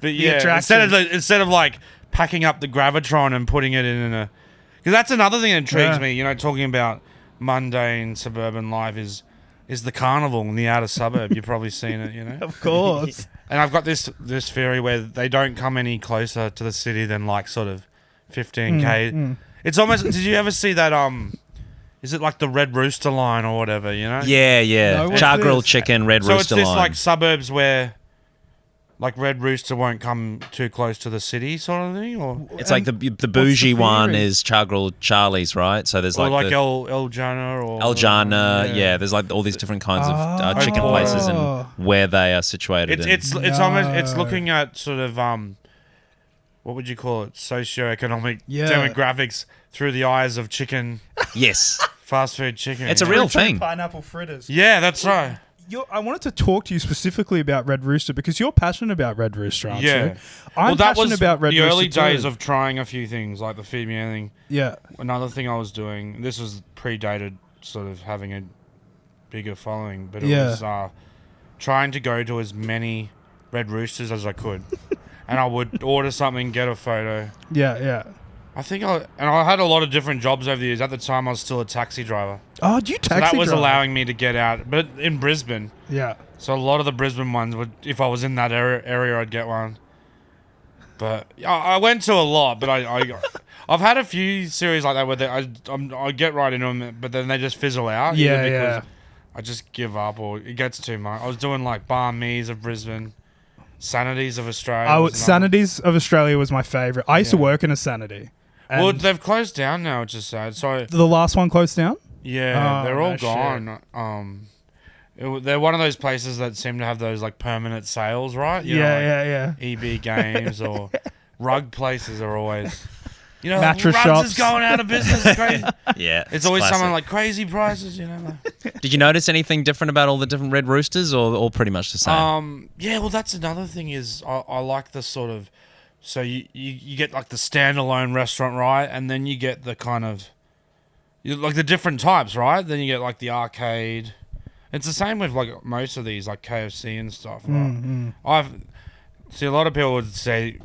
But yeah, attraction. instead of like packing up the Gravitron and putting it in a, because that's another thing that intrigues me. You know, talking about mundane suburban life is the carnival in the outer suburb. You've probably seen it, you know. Of course. And I've got this theory where they don't come any closer to the city than like sort of 15k. It's almost. Did you ever see that? Is it like the Red Rooster line or whatever? You know. Yeah. No, what's Char this? grilled chicken, red So it's rooster this line. like suburbs where, like Red Rooster won't come too close to the city, sort of thing, or It's like the bougie the one theory? is char grilled Charlie's, right? So there's or like like the El Jana or El Jana, yeah. There's like all these different kinds of chicken Oh. places and where they are situated. It's almost looking at sort of what would you call it, socioeconomic Yeah. demographics through the eyes of chicken, yes, fast food chicken. it's a you know? real thing. Pineapple fritters. Yeah, that's right. I wanted to talk to you specifically about Red Rooster because you're passionate about Red Rooster, aren't Yeah. you? I'm that passionate was about Red the Rooster early days too. of trying a few things like the Feed Me Anything. Yeah. Another thing I was doing, this was predated sort of having a bigger following, but it Yeah. was trying to go to as many Red Roosters as I could. And I would order something, get a photo. Yeah. I had a lot of different jobs over the years. At the time, I was still a taxi driver. Oh, do you So taxi that was drive? allowing me to get out, but in Brisbane. Yeah. So a lot of the Brisbane ones would, if I was in that area, I'd get one. But I went to a lot, but I've had a few series like that where I get right into them, but then they just fizzle out. Yeah, either because yeah. I just give up or it gets too much. I was doing like Bar Me's of Brisbane, Sanities of Australia. was another. Sanities of Australia was my favourite. I used to Yeah. work in a Sanity. And Well, they've closed down now, which is sad. So the last one closed down? yeah, Oh, they're all no gone. They're one of those places that seem to have those like permanent sales, right? You know, like Yeah. EB Games or rug places are always, you know, Mattress Rugs shops. is going out of business. It's crazy. Yeah, It's always classic. someone like crazy prices, you know. Did you notice anything different about all the different Red Roosters, or all pretty much the same? Yeah, well, that's another thing is I like the sort of, so you get like the standalone restaurant, right, and then you get the kind of, like the different types, right? Then you get like the arcade. It's the same with like most of these, like KFC and stuff, right? See, a lot of people would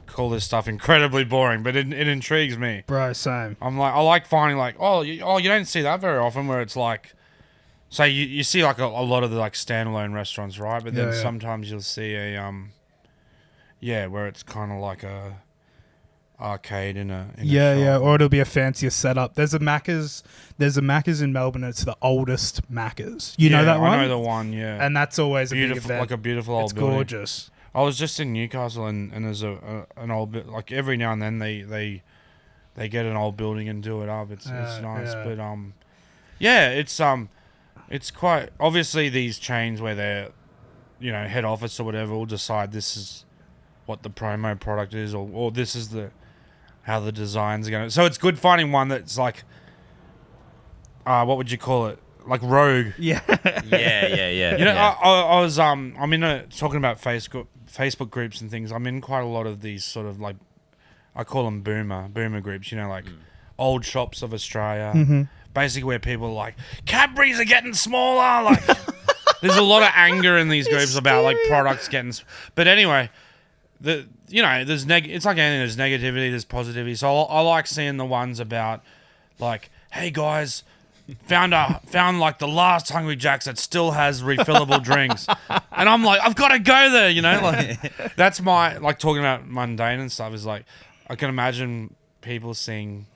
call this stuff incredibly boring, but it intrigues me. Bro, same. I like finding like, you don't see that very often where it's like, say you see like a lot of the like standalone restaurants, right? But then Yeah. sometimes you'll see a where it's kind of like a arcade in a Yeah, shop. or it'll be a fancier setup. There's a Macca's in Melbourne. It's the oldest Macca's. You know that one? I know the one, yeah. And that's always a big Beautiful, event. like a beautiful old It's building. gorgeous. I was just in Newcastle and there's an old bit, like every now and then they get an old building and do it up. It's nice, yeah. but it's quite obviously these chains where they're, you know, head office or whatever will decide this is what the promo product is or this is how the designs are going. So it's good finding one that's like, what would you call it? Like rogue. Yeah. yeah. You know, yeah. I was I'm in talking about Facebook groups and things. I'm in quite a lot of these sort of like, I call them boomer groups. You know, like old shops of Australia. Mm-hmm. Basically, where people are like Cadbury's are getting smaller. Like, there's a lot of anger in these groups about like products getting. But anyway, there's it's like anything. There's negativity, there's positivity. So I like seeing the ones about like, hey guys. found like the last Hungry Jack's that still has refillable drinks, and I'm like, I've got to go there, you know. Like that's my like talking about Mundane and stuff is like I can imagine people seeing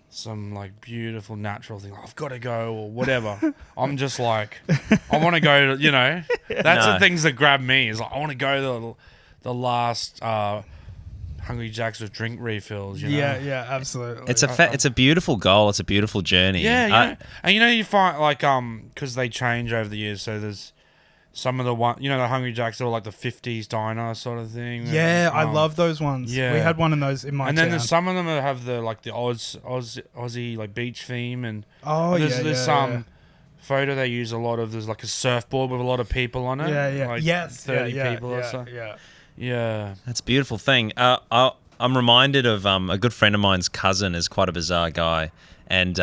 some like beautiful natural thing. I've got to go or whatever. I'm just like, I want to go to, you know. That's the things that grab me. Is like I want to go to the last Hungry Jack's with drink refills. You know? Yeah, absolutely. It's a beautiful goal. It's a beautiful journey. Yeah, and you find like because they change over the years. So there's some of the the Hungry Jack's are like the 50s diner sort of thing. Yeah, I love those ones. Yeah, we had one of those in my and town. then there's some of them that have the like the Aussie like beach theme and there's photo they use a lot of. There's like a surfboard with a lot of people on it. Yeah. Like Yes. 30 people or so. Yeah. That's a beautiful thing. I'm reminded of a good friend of mine's cousin is quite a bizarre guy, and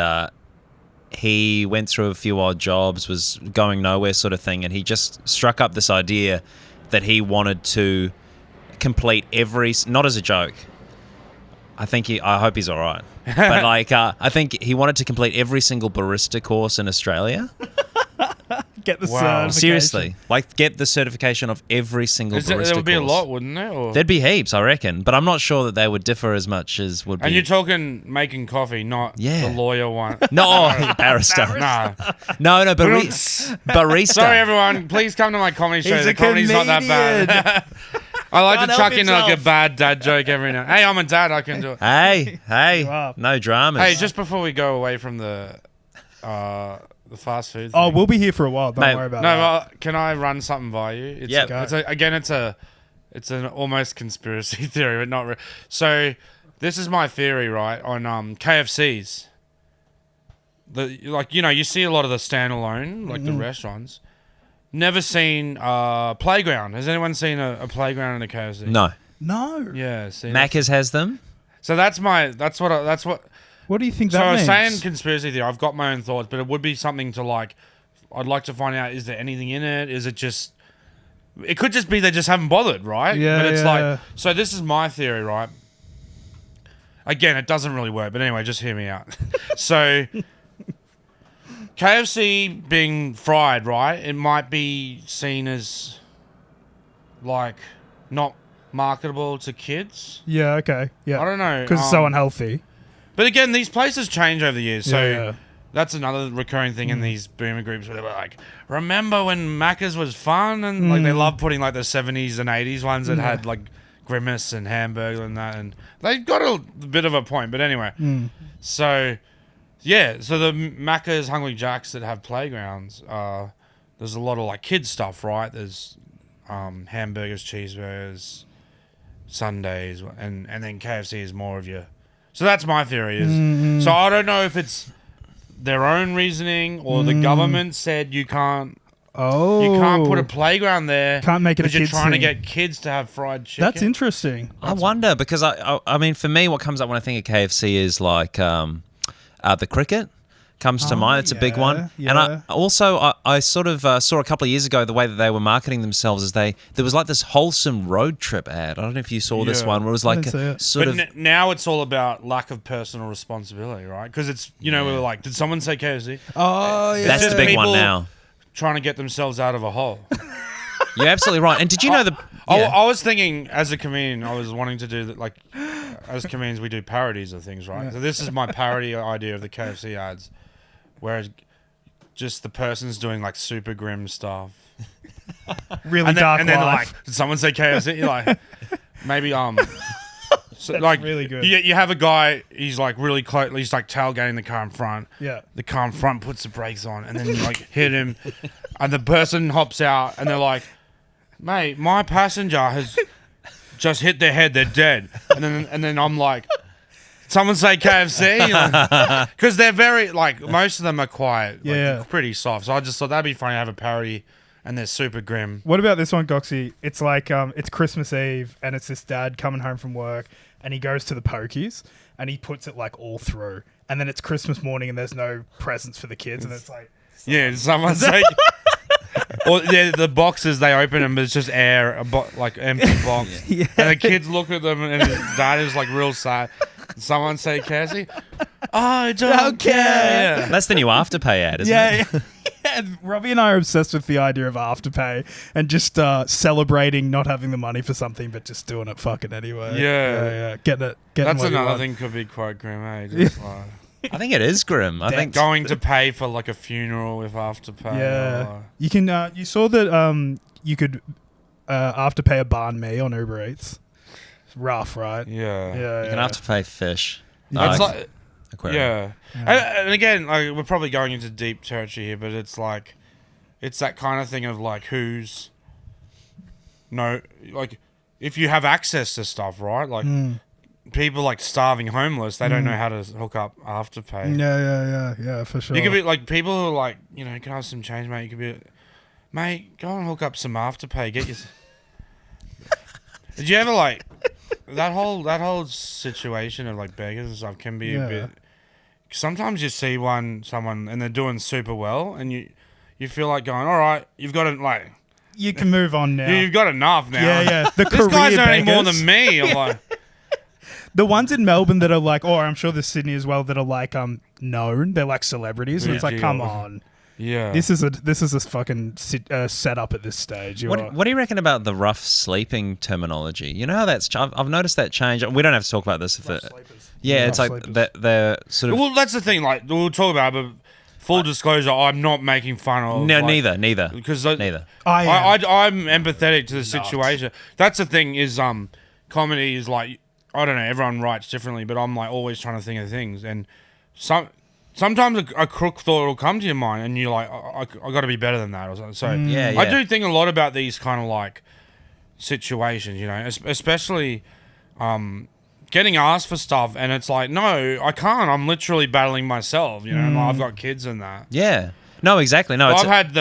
he went through a few odd jobs, was going nowhere sort of thing, and he just struck up this idea that he wanted to complete not as a joke. I hope he's all right. But like, I think he wanted to complete every single barista course in Australia. Get the certification. Seriously, like get the certification of every single barista course. There would be a lot, wouldn't there? Or? There'd be heaps, I reckon, but I'm not sure that they would differ as much as would be. And you're talking making coffee, not the lawyer one. No, barrister. No, but barista. Sorry, everyone. Please come to my comedy show. The comedy's not that bad. I like to chuck in like a bad dad joke every now. Hey, I'm a dad. I can do it. Hey, no dramas. Hey, just before we go away from the fast food thing. Oh, we'll be here for a while. Don't worry about that. No, can I run something by you? It's an almost conspiracy theory, but not. So this is my theory, right? On KFCs. You see a lot of the standalone, like the restaurants. Never seen a playground. Has anyone seen a playground in a KFC? No. Yeah, see. Macca's has them. So that's what. What do you think that So I means? was saying conspiracy theory. I've got my own thoughts, but it would be something to like. I'd like to find out: is there anything in it? Is it just? It could just be they just haven't bothered, right? Yeah. But it's like. So this is my theory, right? Again, it doesn't really work, but anyway, just hear me out. So, KFC being fried, right? It might be seen as like not marketable to kids. Yeah. Okay. Yeah. I don't know Because it's so unhealthy. But again, these places change over the years, so Yeah. that's another recurring thing in these boomer groups where they're like, remember when Macca's was fun? And like they love putting like the 70s and 80s ones that had like Grimace and Hamburger and that, and they've got a bit of a point. But anyway, so the Macca's, Hungry Jack's that have playgrounds, there's a lot of like kids stuff, right? There's hamburgers, cheeseburgers, sundaes, and then KFC is more of your. So that's my theory. So I don't know if it's their own reasoning or the government said you can't put a playground there. Can't make it a because you're kids trying thing. to get kids to have fried chicken. That's interesting. I wonder because I mean, for me, what comes up when I think of KFC is like the cricket comes to mind. It's a big one. Yeah. And I sort of saw a couple of years ago the way that they were marketing themselves is there was like this wholesome road trip ad. I don't know if you saw this one where it was like now it's all about lack of personal responsibility, right? Because it's we were like, did someone say KFC? Oh, yeah. That's the big one now. Trying to get themselves out of a hole. You're absolutely right. And did you know I was thinking as a comedian, I was wanting to do that. Like as comedians, we do parodies of things, right? So this is my parody idea of the KFC ads. Whereas just the person's doing like super grim stuff. Really dark and then life. like, did someone say KFC? You're like, maybe so like really good. You have a guy, he's like really close, he's like tailgating the car in front. Yeah. The car in front puts the brakes on and then you like hit him and the person hops out and they're like, mate, my passenger has just hit their head, they're dead. And then I'm like, someone say KFC? Because they're very, like, most of them are quiet. Like, pretty soft. So I just thought that'd be funny to have a parody and they're super grim. What about this one, Goxie? It's like, it's Christmas Eve and it's this dad coming home from work and he goes to the pokies and he puts it like all through. And then it's Christmas morning and there's no presents for the kids and it's like... Yeah, someone say... Or the boxes, they open them, but it's just air, like empty box. And the kids look at them and his dad is like real sad. Someone say KFC? I don't care. Yeah. That's the new Afterpay ad, isn't it? Yeah. Yeah, Robbie and I are obsessed with the idea of Afterpay and just celebrating not having the money for something, but just doing it fucking anyway. Yeah. Getting That's what you another want. thing could be quite grim, eh? Just like I think it is grim. I think going to pay for like a funeral with Afterpay. Yeah, or- you can. You saw that you could Afterpay a banh mi on Uber Eats. It's rough, right? Yeah. Yeah, you can Afterpay fish. It's like, aquarium. yeah. And again, like, we're probably going into deep territory here, but it's like, it's that kind of thing of like like if you have access to stuff, right? Like people like starving homeless, they don't know how to hook up Afterpay. Yeah, for sure. You could be like people who are like, can I have some change, mate? You could be, mate, go and hook up some Afterpay. Get your. Did you ever like that whole situation of like beggars and stuff can be a bit. Sometimes you see someone and they're doing super well, and you feel like going, all right, you've got it, like you can move on now. you've got enough now. Yeah. The This guy's career earning more beggars. than me. I'm like, The ones in Melbourne that are like, or I'm sure there's Sydney as well, that are like known. They're like celebrities. And it's like, come on. yeah. This is a fucking setup at this stage. What do you reckon about the rough sleeping terminology? You know how that's I've noticed that change. We don't have to talk about this if it. Yeah, it's Rough like sleepers. they're sort of. Well, that's the thing. Like we'll talk about it, but full disclosure, I'm not making fun of. No, like, neither. Because Neither. I'm empathetic to the situation. That's the thing is comedy is like, I don't know, everyone writes differently, but I'm like always trying to think of things, and sometimes a crook thought will come to your mind, and you're like, I got to be better than that or something. So Yeah. I do think a lot about these kind of like situations, especially getting asked for stuff, and it's like, no, I can't. I'm literally battling myself, and like, I've got kids and that. Yeah. No, exactly. No, I've had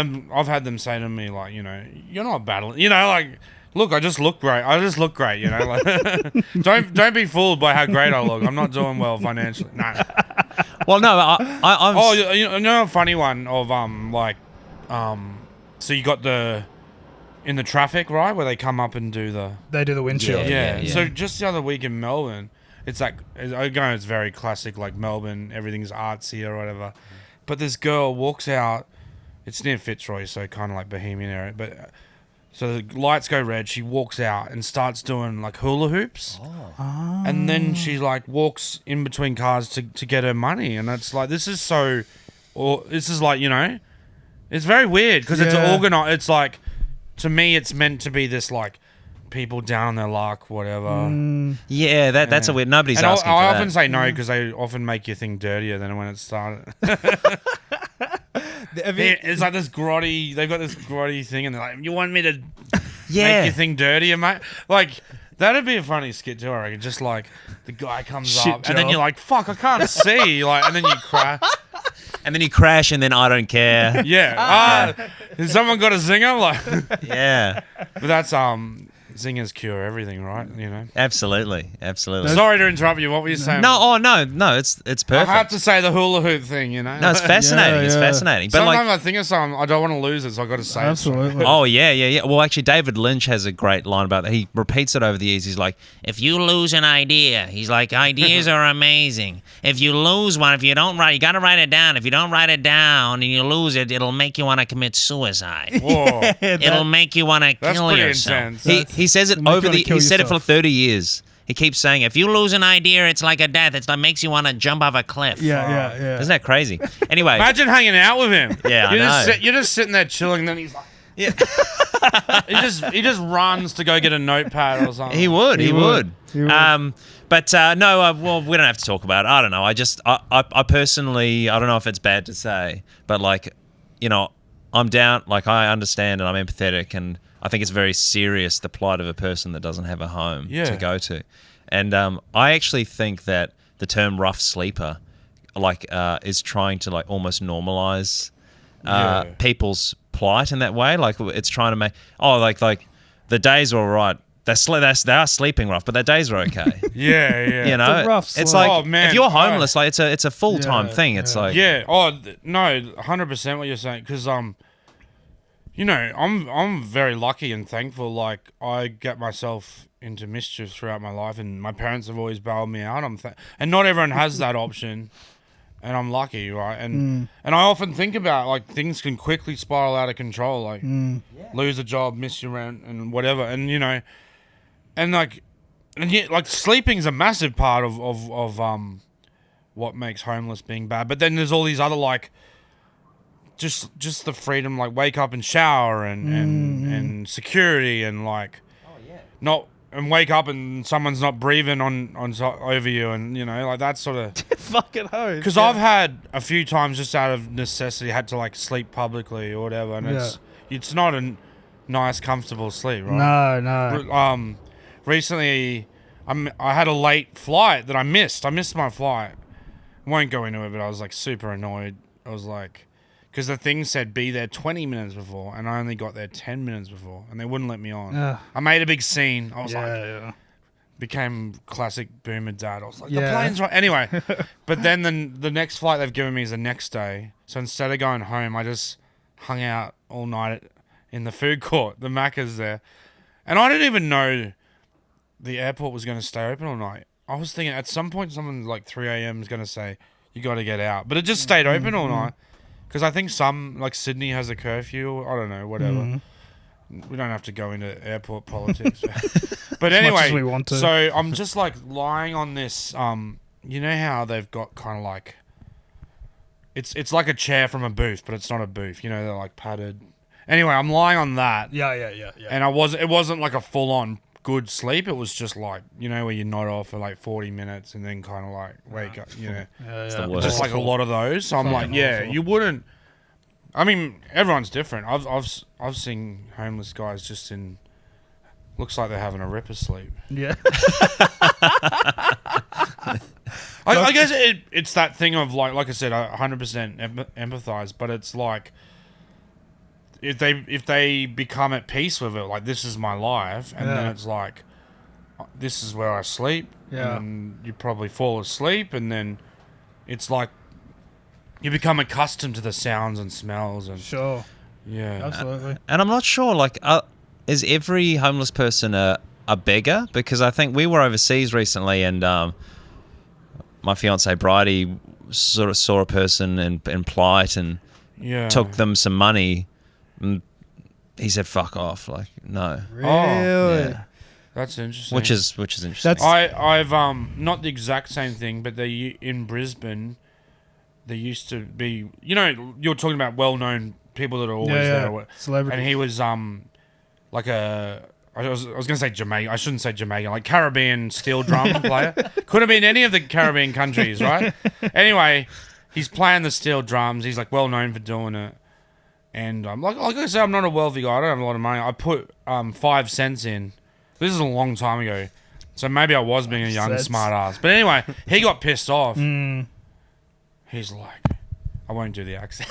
them say to me like, you're not battling, like, look, I just look great. Like, don't be fooled by how great I look. I'm not doing well financially. No. Well, no, I'm. Oh, you know a funny one of so you got in the traffic, right, where they come up and do the They do the windshield. yeah. yeah. So just the other week in Melbourne, it's like, again, it's very classic, like Melbourne, everything's artsy or whatever. But this girl walks out. It's near Fitzroy, so kind of like Bohemian area. But so the lights go red. She walks out and starts doing like hula hoops. Ah. And then she like walks in between cars to get her money. And it's like, this is like, it's very weird because it's Yeah. organized. It's like, to me, it's meant to be this like people down on their luck, whatever. Yeah, that's a weird. Nobody's And asking I for often that. say no because they often make you think dirtier than when it started. It's like this grotty. They've got this grotty thing, and they're like, "You want me to make you think dirtier, mate?" Like that'd be a funny skit too. I reckon. Just like the guy comes Shit up, and then job. you're like, "Fuck, I can't see." Like, and then you crash. And then you crash, and then I don't care. Yeah. Has someone got a zinger? Like, Yeah, but that's zingers cure everything, right? absolutely. Sorry to interrupt you. What were you saying? No, it's I perfect. had to say the hula hoop thing. No, it's fascinating. It's Yeah. fascinating. But Sometimes like, I think of something, I don't want to lose it, so I got to say it. Absolutely. oh yeah. Well, actually, David Lynch has a great line about that. He repeats it over the years. He's like, if you lose an idea, he's like, ideas are amazing. If you lose one, if you don't write, you got to write it down. If you don't write it down and you lose it, it'll make you want to commit suicide. Whoa. It'll make you want to That's kill pretty yourself. intense. He says it It'll make you over wanna the. kill He said it for yourself. 30 years. He keeps saying, if you lose an idea, it's like a death. It makes you want to jump off a cliff. Yeah. Isn't that crazy? Anyway, Imagine hanging out with him. Yeah, I know. You're just sitting there chilling, and then he's like, he just runs to go get a notepad or something. he would. He would. But no, well, we don't have to talk about it. I don't know. I personally, I don't know if it's bad to say, but like, I'm down. Like, I understand and I'm empathetic, and I think it's very serious, the plight of a person that doesn't have a home to go to. And I actually think that the term rough sleeper, like, is trying to like almost normalize people's plight in that way. Like, it's trying to make like the days are all right. They are sleeping rough, but their days are okay. Yeah. You know, It's a rough it's sleep. like Oh, man. if you're homeless, like it's a full time Yeah, thing. It's like Yeah. Oh no, 100% what you're saying. Because I'm very lucky and thankful. Like, I get myself into mischief throughout my life, and my parents have always bailed me out. And not everyone has that option. and I'm lucky, right? And I often think about like things can quickly spiral out of control, like lose a job, miss your rent, and whatever, and and yet like sleeping's a massive part of what makes homeless being bad. But then there's all these other like just the freedom, like wake up and shower and security and like not. And wake up and someone's not breathing on over you, and like that sort of Fucking hose. Because I've had a few times just out of necessity had to like sleep publicly or whatever, and it's not a nice, comfortable sleep, right? No. Recently, I had a late flight that I missed. I missed my flight. I won't go into it, but I was like super annoyed. I was like, because the thing said be there 20 minutes before, and I only got there 10 minutes before, and they wouldn't let me on. I made a big scene. I was became classic boomer dad. I was like, the plane's right. Anyway, but then the next flight they've given me is the next day. So instead of going home, I just hung out all night in the food court. The Macca's there. And I didn't even know the airport was going to stay open all night. I was thinking at some point someone like 3 a.m. is going to say, you got to get out. But it just stayed open all night. Because I think like Sydney has a curfew. I don't know, whatever. We don't have to go into airport politics. But anyway, much as we want to. So I'm just like lying on this, you know how they've got kind of like, it's like a chair from a booth, but it's not a booth. They're like padded. Anyway, I'm lying on that. Yeah. And it wasn't like a full-on good sleep. It was just like, where you nod off for like 40 minutes and then kind of like wake up, just like a lot of those. So I'm like, you wouldn't. I mean, everyone's different. I've seen homeless guys just looks like they're having a ripper sleep. Yeah. I guess it's that thing of like I said, 100% empathize, but it's like if they become at peace with it, like this is my life, and then it's like this is where I sleep, and you probably fall asleep, and then it's like you become accustomed to the sounds and smells and Absolutely. And I'm not sure, like, is every homeless person a beggar? Because I think we were overseas recently, and my fiance Bridie sort of saw a person in plight and took them some money. And he said, "Fuck off!" Like, no. Really? Yeah. That's interesting. Which is interesting. I've not the exact same thing, but in Brisbane, there used to be. You're talking about well-known people that are always there. Celebrities. And he was like a. I was going to say Jamaican. I shouldn't say Jamaican. Like Caribbean steel drum player. Could have been any of the Caribbean countries, right? Anyway, he's playing the steel drums. He's like well known for doing it. And like I said, I'm not a wealthy guy. I don't have a lot of money. I put 5 cents in. This is a long time ago, so maybe I was being a young smart ass. But anyway, he got pissed off. He's like, I won't do the accent.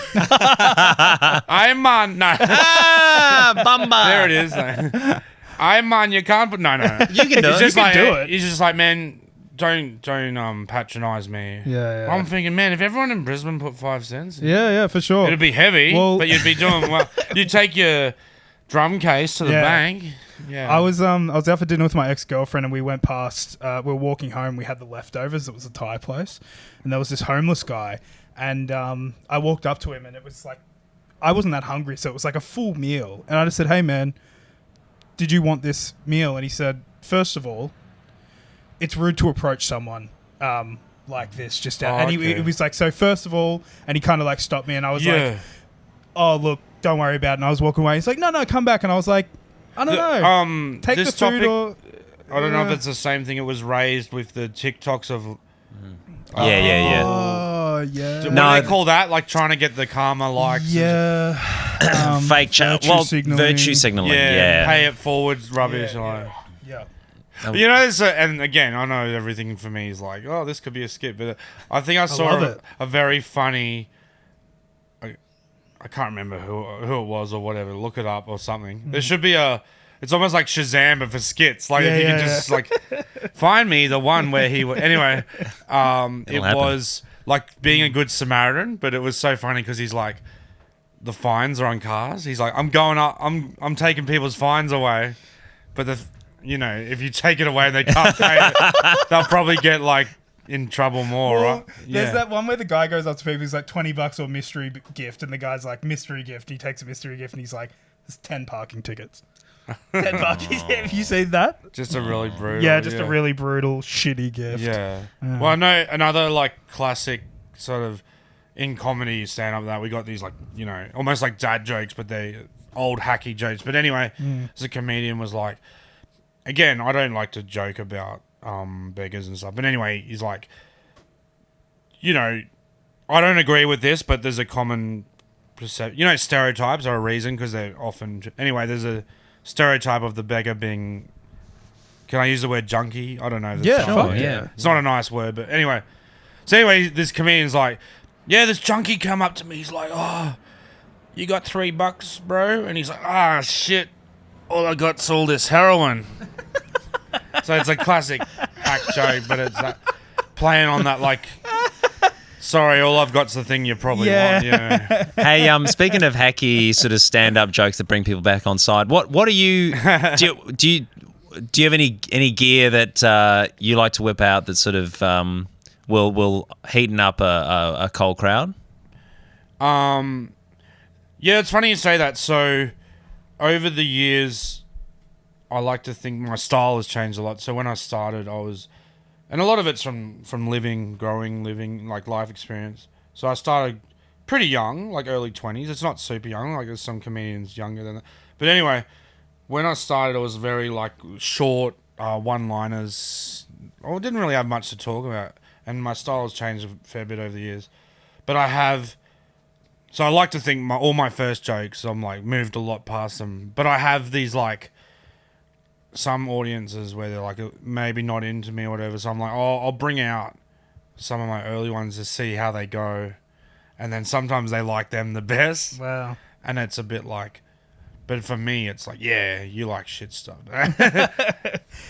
I'm on. No. Bumba. There it is. I'm on. You can't put. No. You can do it. Just You like, can do it. He's just like, man, don't patronize me. Yeah. I'm thinking, man, if everyone in Brisbane put 5 cents, Yeah, for sure. it'd be heavy, but you'd be doing well. You take your drum case to the bank. Yeah. I was out for dinner with my ex-girlfriend, and we went past. We were walking home. We had the leftovers. It was a Thai place, and there was this homeless guy. And I walked up to him, and it was like I wasn't that hungry, so it was like a full meal. And I just said, "Hey, man, did you want this meal?" And he said, "First of all, it's rude to approach someone like this just out." And he was like, "So first of all," and he kind of like stopped me, and I was like, "Oh, look, don't worry about it." And I was walking away. He's like, "No, come back." And I was like, "I don't know. Take this the food topic, or." I don't know if it's the same thing. It was raised with the TikToks of. Yeah. Oh, yeah. What do they call that? Like trying to get the karma likes? Yeah. Fake chat. virtue Well, signaling. virtue signaling. Yeah. Pay it forward rubbish. Yeah. And again, I know everything for me is like, oh, this could be a skip, but I think I saw love a very funny. I can't remember who it was or whatever. Look it up or something. There should be it's almost like Shazam, but for skits. Like if you can just like find me the one where he. Anyway, it was like being a good Samaritan, but it was so funny because he's like, the fines are on cars. He's like, I'm going up. I'm taking people's fines away, but if you take it away and they can't pay it, they'll probably get like in trouble more, Well, right? there's that one where the guy goes up to people, he's like, $20 or mystery gift, and the guy's like, mystery gift. He takes a mystery gift, and he's like, there's 10 parking tickets. 10 parking. Have you seen that? Just a really brutal. Yeah, just a really brutal, shitty gift. Yeah. Well, I know another like classic sort of in comedy stand up that we got these like, you know, almost like dad jokes, but they old hacky jokes. But anyway, as a comedian was like, again, I don't like to joke about beggars and stuff. But anyway, he's like, you know, I don't agree with this, but there's a common perception. You know, stereotypes are a reason because they're often. Anyway, there's a stereotype of the beggar being. Can I use the word junkie? I don't know. Yeah, Sure, yeah. It's not a nice word, but anyway. So anyway, this comedian's like, yeah, this junkie come up to me. He's like, oh, you got $3, bro? And he's like, ah, shit. All I got's all this heroin. So it's a classic hack joke, but it's that playing on that like, sorry, all I've got's the thing you probably want. Yeah. Hey, speaking of hacky sort of stand-up jokes that bring people back on side, what are you? Do you have any gear that you like to whip out that sort of will heaten up a cold crowd? Yeah, it's funny you say that. So over the years, I like to think my style has changed a lot. So when I started, and a lot of it's from living, like life experience. So I started pretty young, like early 20s. It's not super young, like there's some comedians younger than that. But anyway, when I started, it was very like short one-liners. I didn't really have much to talk about, and my style has changed a fair bit over the years. But so I like to think all my first jokes, I'm like moved a lot past them. But I have these like some audiences where they're like maybe not into me or whatever. So I'm like, I'll bring out some of my early ones to see how they go, and then sometimes they like them the best. Wow. And it's a bit like, but for me, it's like, yeah, you like shit stuff.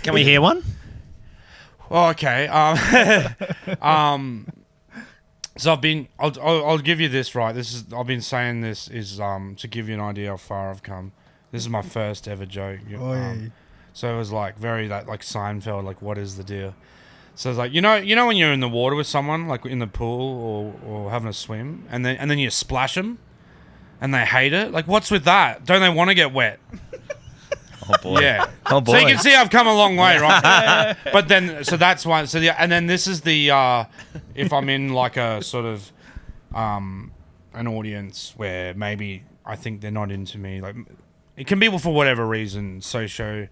Can we hear one? Oh, okay. So I'll give you this, right. I've been saying this is to give you an idea how far I've come. This is my first ever joke. So it was like very that like Seinfeld, like what is the deal? So it's like you know when you're in the water with someone, like in the pool or having a swim, and then you splash them, and they hate it. Like what's with that? Don't they want to get wet? Oh boy. Yeah. Oh boy. So you can see I've come a long way, right? But then, so that's why. So and then this is the if I'm in like a sort of an audience where maybe I think they're not into me, like it can be for whatever reason, sometimes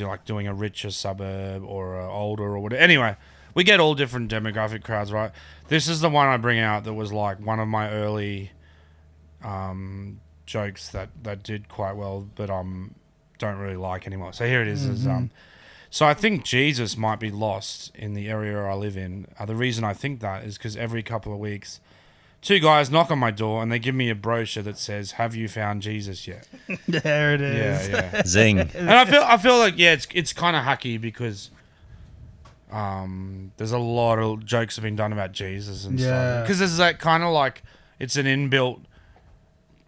you're like doing a richer suburb or older or whatever. Anyway, we get all different demographic crowds, right? This is the one I bring out that was like one of my early jokes that did quite well, but don't really like anymore. So here it is. So I think Jesus might be lost in the area I live in. The reason I think that is because every couple of weeks, 2 guys knock on my door and they give me a brochure that says, "Have you found Jesus yet?" There it is. Yeah. Zing. And I feel like it's kind of hacky because there's a lot of jokes have been done about Jesus and stuff. Because there's that kind of like it's an inbuilt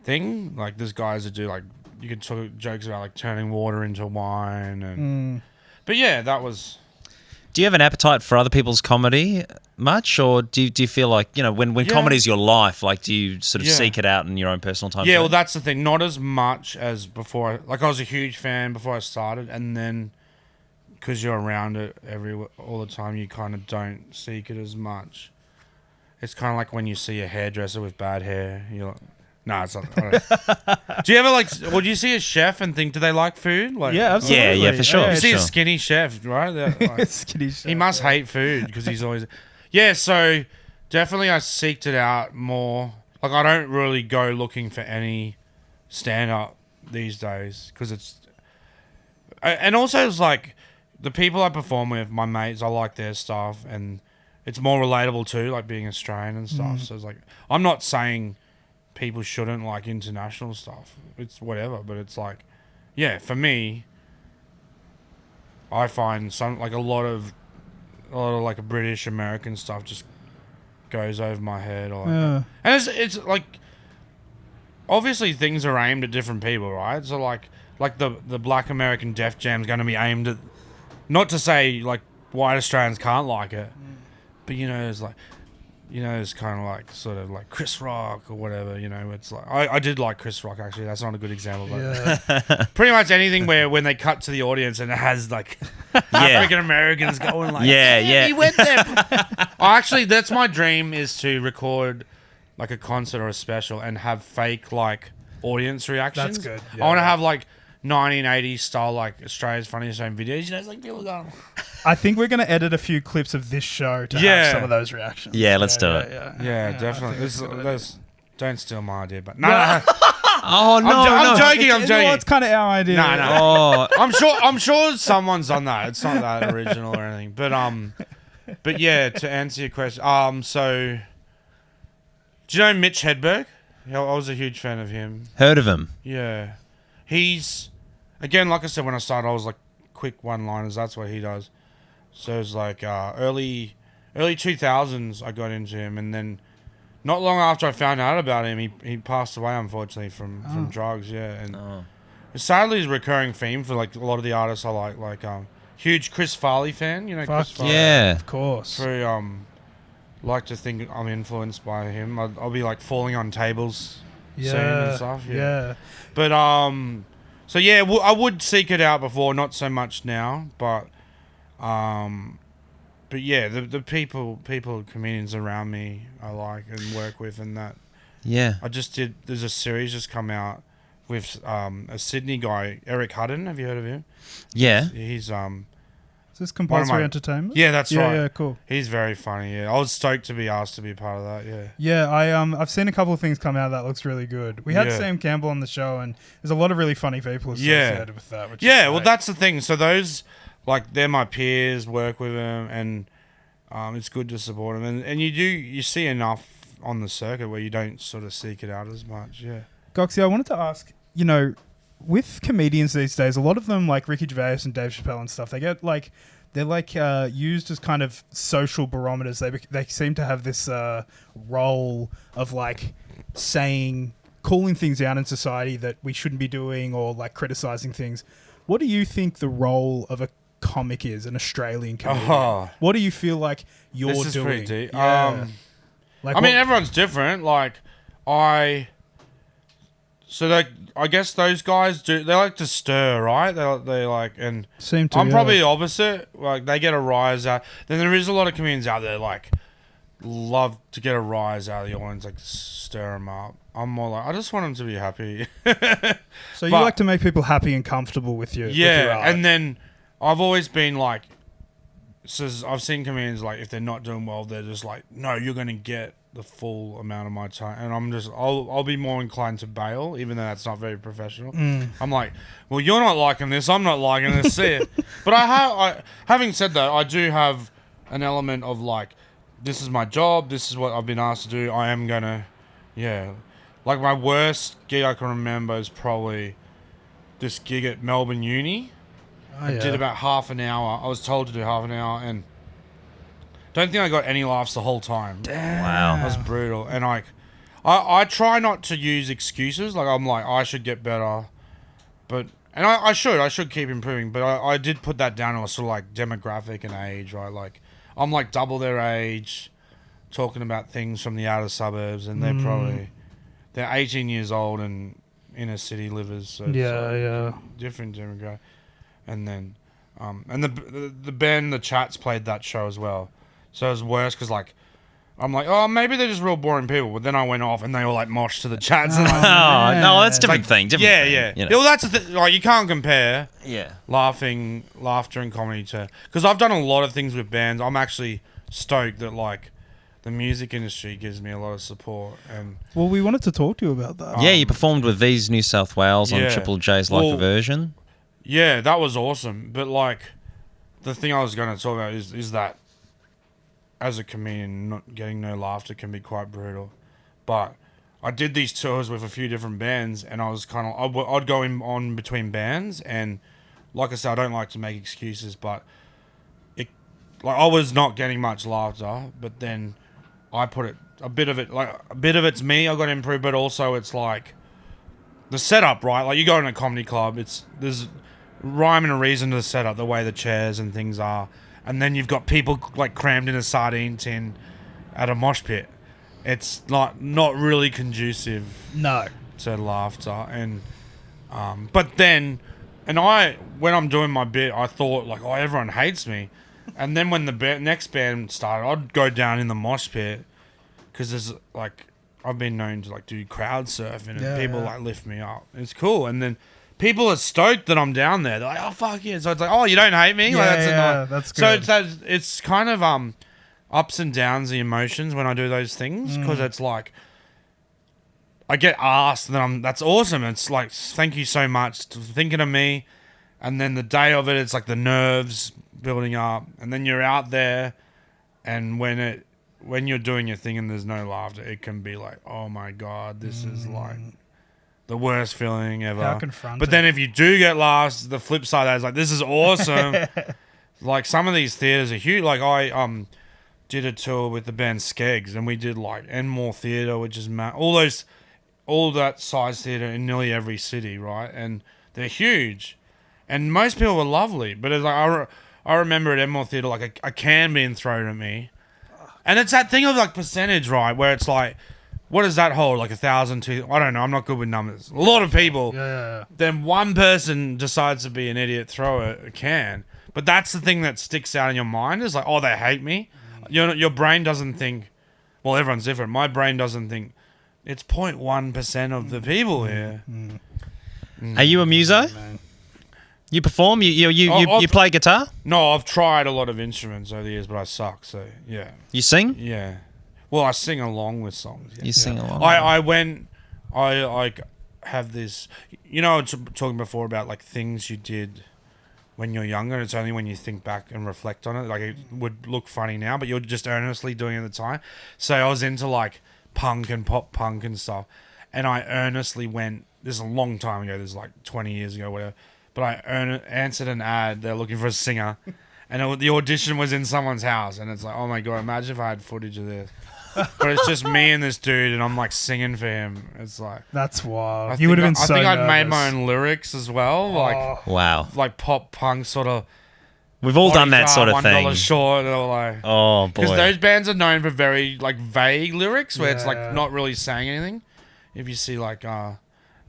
thing. Like there's guys that do like you could talk jokes about like turning water into wine and. But yeah, that was. Do you have an appetite for other people's comedy much, or do you feel like when comedy's your life, like do you sort of seek it out in your own personal time? Yeah, well, that's the thing. Not as much as before. I was a huge fan before I started, and then because you're around it all the time, you kind of don't seek it as much. It's kind of like when you see a hairdresser with bad hair. You're like, no, it's not. Do you ever do you see a chef and think, do they like food? Like, Yeah, absolutely. Yeah, for sure. you see sure. a skinny chef, right? Like, Skinny chef. he must hate food because he's always. Yeah, so definitely I seeked it out more. Like I don't really go looking for any stand up these days because it's. And also it's like the people I perform with, my mates, I like their stuff and it's more relatable too, like being Australian and stuff. So it's like I'm not saying people shouldn't like international stuff. It's whatever, but it's like, yeah, for me, I find a lot of like a British American stuff just goes over my head. Or and it's like, obviously things are aimed at different people, right? So like the Black American Def Jam's going to be aimed at, not to say like white Australians can't like it. But it's like, it's kind of like sort of like Chris Rock or whatever. It's like I did like Chris Rock actually. That's not a good example, but pretty much anything where when they cut to the audience and it has like African Americans going like, yeah. he went there. Actually, that's my dream, is to record like a concert or a special and have fake like audience reactions. That's good. I want to have like 1980s style, like Australia's Funniest Home Videos. It's like people going. I think we're going to edit a few clips of this show to have some of those reactions. Yeah, let's do it. Yeah, definitely. Don't steal my idea, but no. Oh no, I'm joking. I'm joking. Well, it's kind of our idea. No. Oh, I'm sure someone's done that. It's not that original or anything. But yeah, to answer your question, so do you know Mitch Hedberg? I was a huge fan of him. heard of him? Yeah, he's again, like I said when I started, I was like quick one-liners. That's what he does. So it's like early 2000s. I got into him, and then not long after I found out about him, he passed away, unfortunately, from drugs. Yeah, and sadly, he's a recurring theme for like a lot of the artists I like huge Chris Farley fan. Chris Farley. Yeah, Of course. Very like to think I'm influenced by him. I'll be like falling on tables soon and stuff. Yeah. But so yeah, I would seek it out before, not so much now, but yeah, the people, comedians around me I like and work with, and that. yeah. There's a series just come out with a Sydney guy, Eric Hudden. Have you heard of him? Yeah. He's Is this compulsory my- entertainment? yeah, that's right. Yeah, cool. He's very funny. Yeah, I was stoked to be asked to be a part of that. Yeah. Yeah, I've seen a couple of things come out that looks really good. We had Yeah. Sam Campbell on the show, and there's a lot of really funny people associated with that. Which is Yeah, well, great. that's the thing. So those, like, they're my peers, work with them, and it's good to support them. And you see enough on the circuit where you don't sort of seek it out as much. Yeah. Goxie, I wanted to ask, with comedians these days, a lot of them, like Ricky Gervais and Dave Chappelle and stuff, they're used as kind of social barometers. They seem to have this role of like calling things out in society that we shouldn't be doing, or like criticizing things. What do you think the role of a comic is, an Australian comedian? Oh, What do you feel like you're this is doing? pretty deep. Yeah. I mean, everyone's different. Like, I guess those guys they like to stir, right? They like, and seem to. I'm probably the opposite. Like, they get a rise out. Then there is a lot of comedians out there like love to get a rise out of the audience, like stir them up. I'm more like, I just want them to be happy. So you like to make people happy and comfortable with you. Yeah, with your art. and then I've always been like, so I've seen comedians like, if they're not doing well, they're just like, no, you're gonna get the full amount of my time, and I'll be more inclined to bail, even though that's not very professional. I'm like, well, you're not liking this, I'm not liking this, see it. But having said that, I do have an element of like, this is my job, this is what I've been asked to do, I am gonna, like my worst gig I can remember is probably this gig at Melbourne Uni. I did about half an hour. I was told to do half an hour, and don't think I got any laughs the whole time. Wow. That was brutal. And like, I try not to use excuses. Like, I'm like, I should get better, and I should keep improving. But I did put that down to a sort of like demographic and age, right? Like, I'm like double their age, talking about things from the outer suburbs, and they're 18 years old and inner city livers. So it's like different demographic. And then, and the band, the Chats, played that show as well. So it was worse because, like, I'm like, oh, maybe they're just real boring people. But then I went off and they all, like, moshed to the Chats. And, like, Oh no, that's a different thing. Different thing, yeah. you know. Well, that's the thing. Like, you can't compare Yeah. laughter and comedy to... Because I've done a lot of things with bands. I'm actually stoked that, like, the music industry gives me a lot of support. And Well, we wanted to talk to you about that. Yeah, you performed with V's New South Wales on Yeah. Triple J's Like a Version. yeah, that was awesome. But, like, the thing I was going to talk about is that as a comedian, not getting no laughter can be quite brutal. But I did these tours with a few different bands, and I was kind of... I'd go on between bands, and like I said, I don't like to make excuses, but I was not getting much laughter, but then I put it... A bit of it's me, I got to improve, but also it's like... The setup, right? Like, you go in a comedy club, there's rhyme and a reason to the setup, the way the chairs and things are. and then you've got people like crammed in a sardine tin at a mosh pit. It's not really conducive No. to laughter. And but then, when I'm doing my bit, I thought like, oh, everyone hates me. And then when the next band started, I'd go down in the mosh pit because there's like, I've been known to like do crowd surfing and people like lift me up. It's cool. And then people are stoked that I'm down there. They're like, oh fuck yeah. So it's like, oh, you don't hate me? Yeah, Like, that's good. So it's kind of ups and downs, the emotions when I do those things, because it's like I get asked and that's awesome. It's like, thank you so much for thinking of me. And then the day of it, it's like the nerves building up, and then you're out there, and when you're doing your thing and there's no laughter, it can be like, oh my god, this is like the worst feeling ever. How confronting. But then if you do get laughs, the flip side of that is like, this is awesome. Like some of these theaters are huge. Like I did a tour with the band Skeggs, and we did like Enmore Theatre, which is all that size theatre in nearly every city, right? And they're huge, and most people were lovely. But it's like I remember at Enmore Theatre, like a can being thrown at me, and it's that thing of like percentage, right? Where it's like, what does that hold? Like 1,000, 2,000? I don't know. I'm not good with numbers. A lot of people. Yeah. Then one person decides to be an idiot, throw a can. But that's the thing that sticks out in your mind, is like, oh, they hate me. Your brain doesn't think, well, everyone's different. My brain doesn't think, it's 0.1% of the people here. Are you a muso? You perform? You play guitar? No, I've tried a lot of instruments over the years, but I suck. So yeah. You sing? Yeah. Well, I sing along with songs. Yeah. You sing along. I have this. You know, I was talking before about like things you did when you're younger. It's only when you think back and reflect on it, like it would look funny now, but you're just earnestly doing it at the time. So I was into like punk and pop punk and stuff, and I earnestly went. This is a long time ago. This is like 20 years ago, whatever. But I answered an ad. They're looking for a singer, and the audition was in someone's house. And it's like, oh my god, imagine if I had footage of this. But it's just me and this dude, and I'm like singing for him. It's like, That's wild. I You would have been think so I'd made nervous. my own lyrics as well, Wow. like pop punk sort of. We've all done that sort of thing. $1 short, or like. Oh, Because boy. those bands are known for very like vague lyrics, where it's Yeah. like not really saying anything. If you see like,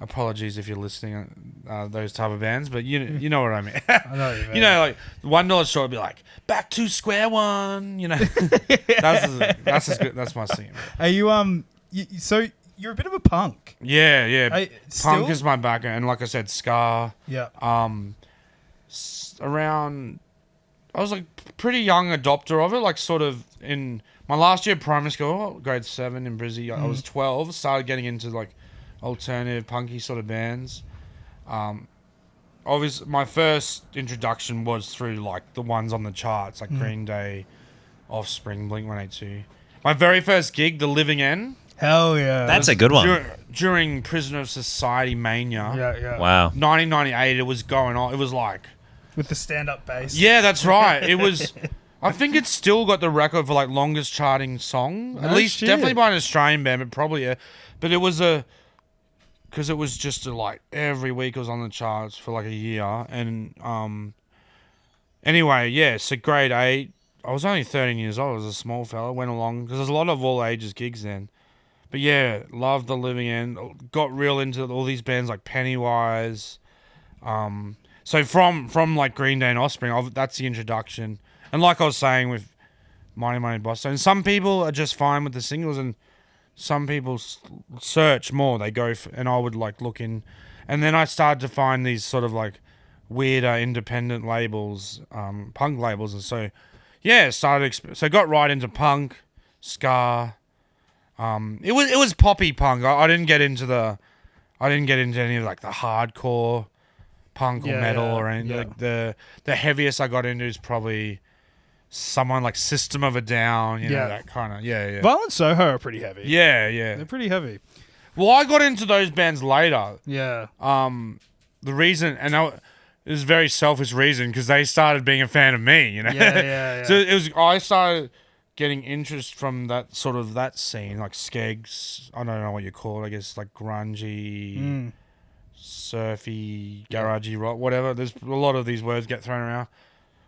apologies if you're listening, those type of bands, but you know what I mean. I know what you mean. You know, like $1 short would be like back to square one. You know, that's as good. That's my scene. Are you so you're a bit of a punk. Yeah. Punk Punk is my background, and like I said, ska. Yeah. Around, I was like pretty young adopter of it, like sort of in my last year of primary school, grade 7 in Brizzy. I was 12, started getting into like alternative punky sort of bands. Obviously my first introduction was through like the ones on the charts, like Green Day, Offspring, Blink-182. My very first gig, The Living End, Hell yeah. That's a good one. during Prisoner of Society mania. Yeah. Wow. 1998, it was going on. It was like, With the stand-up bass. yeah, that's right. It was. I think it's still got the record for like longest charting song. At No least, shit. definitely by an Australian band, but probably yeah. But it was because it was just like every week it was on the charts for like a year. And anyway, yeah. So grade 8, I was only 13 years old. I was a small fella. Went along because there's a lot of all ages gigs then. But yeah, loved The Living End. Got real into all these bands like Pennywise. So from like Green Day and Offspring, that's the introduction. And like I was saying with Mighty Mighty Boston, and some people are just fine with the singles, and some people search more. They go and I would like look in, and then I started to find these sort of like weirder independent labels, punk labels, and so yeah, so got right into punk, ska. It was poppy punk. I didn't get into any of like the hardcore punk or metal or anything. yeah. Like the heaviest I got into is probably someone like System of a Down, you know, that kind of yeah. Violent Soho are pretty heavy. Yeah. They're pretty heavy. Well, I got into those bands later. Yeah. The reason, and it was a very selfish reason, because they started being a fan of me, you know. Yeah. So I started getting interest from that sort of that scene, like Skeggs. I don't know what you call it. I guess like grungy, surfy, garagey rock, whatever. There's a lot of these words get thrown around.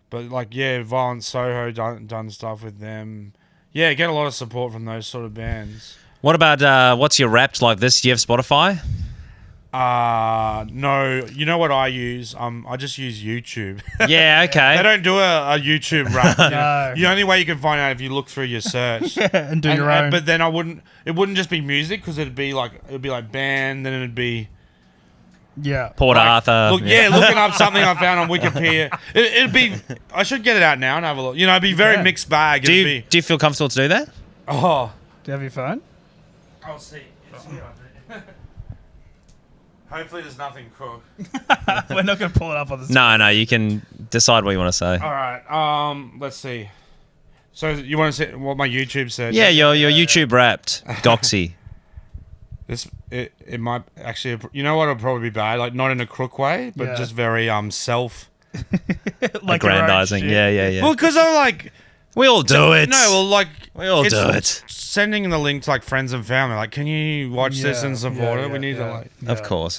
But like, yeah, Violent Soho done stuff with them. Yeah, get a lot of support from those sort of bands. What about what's your Wrapped like this? Do you have Spotify? No. You know what I use? I just use YouTube. Yeah, okay. They don't do a YouTube rap. No. The only way you can find out if you look through your search. and do your own. But then it wouldn't just be music, because it'd be like band, then it'd be yeah. Port Arthur. looking up something I found on Wikipedia. It'd be. I should get it out now and have a look. It'd be very mixed bag. Do you feel comfortable to do that? Oh, Do you have your phone? I'll see. Hopefully, there's nothing crook. We're not going to pull it up on the No, you can decide what you want to say. All right. Let's see. So you want to see what my YouTube said? Yeah, your YouTube Wrapped. Gocsy. It might actually. You know what? It'll probably be bad. Like, not in a crook way, but just very self. like your own Aggrandizing. shit. Yeah. Well, because I'm like. We all do it. No, well, like we all it's do it. Sending the link to like friends and family. Like, can you watch this and support it? We need to like. Of course.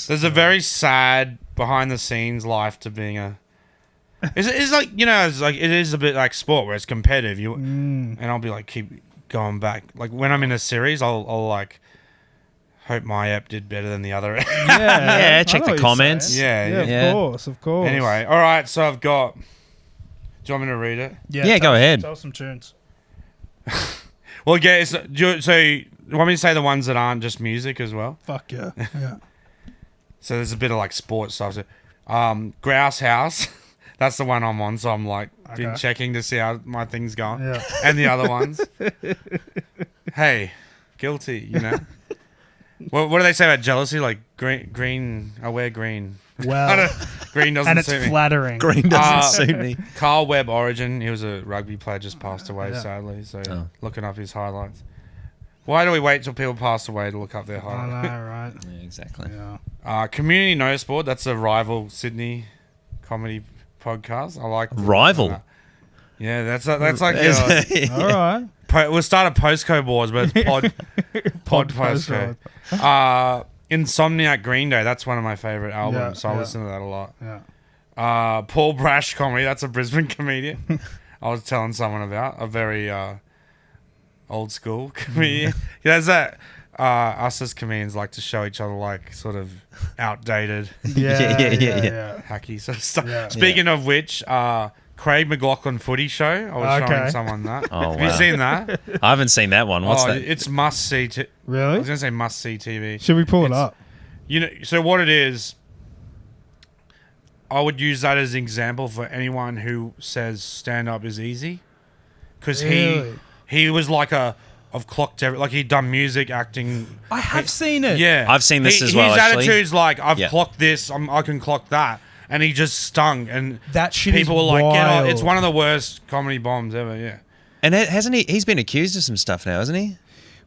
There's a very sad behind the scenes life to being a. It's like, it's like, it is a bit like sport where it's competitive. And I'll be like, keep going back. Like, when I'm in a series, I'll like hope my app did better than the other app. Yeah, I check know the what you're comments. saying. Yeah. Yeah, of course. Anyway, all right. So I've got. Do you want me to read it? Yeah, go ahead. Tell some tunes. Well, yeah. So you want me to say the ones that aren't just music as well? Fuck yeah. Yeah. So there's a bit of like sports stuff. So, Grouse House. That's the one I'm on. So I'm like been checking to see how my thing's going. Yeah. And the other ones. Hey, guilty. What do they say about jealousy? Like green. I wear green. Well, Green doesn't and it's suit me. flattering. Green doesn't suit me. Carl Webb Origin. He was a rugby player, just passed away sadly. So looking up his highlights. Why do we wait till people pass away to look up their I highlights? know, right? Yeah, exactly. Yeah. Community No Sport. That's a rival Sydney comedy podcast. I like Rival. Yeah, that's like All right. we'll start a postcode wars, but it's pod postcode. Insomniac Green Day. That's one of my favorite albums. So I listen to that a lot. Yeah. Paul Brash comedy. That's a Brisbane comedian. I was telling someone about a very old school comedian. There's that. Us as comedians like to show each other like sort of outdated, Yeah. hacky sort of stuff. Yeah. Speaking of which, Craig McLaughlin Footy Show. I was showing someone that. Oh, Have you wow. seen that? I haven't seen that one. What's that? It's must see. I Really? was gonna say must see TV. Should we pull it up? So what it is, I would use that as an example for anyone who says stand up is easy, because Really? he was like I've clocked like he'd done music, acting. I have seen it. Yeah, I've seen this as well, His actually. attitude's like I've Yeah. clocked this, I can clock that, and he just stung, and That shit people is were like, "Get off." wild. It's one of the worst comedy bombs ever. Yeah. And hasn't he? He's been accused of some stuff now, hasn't he?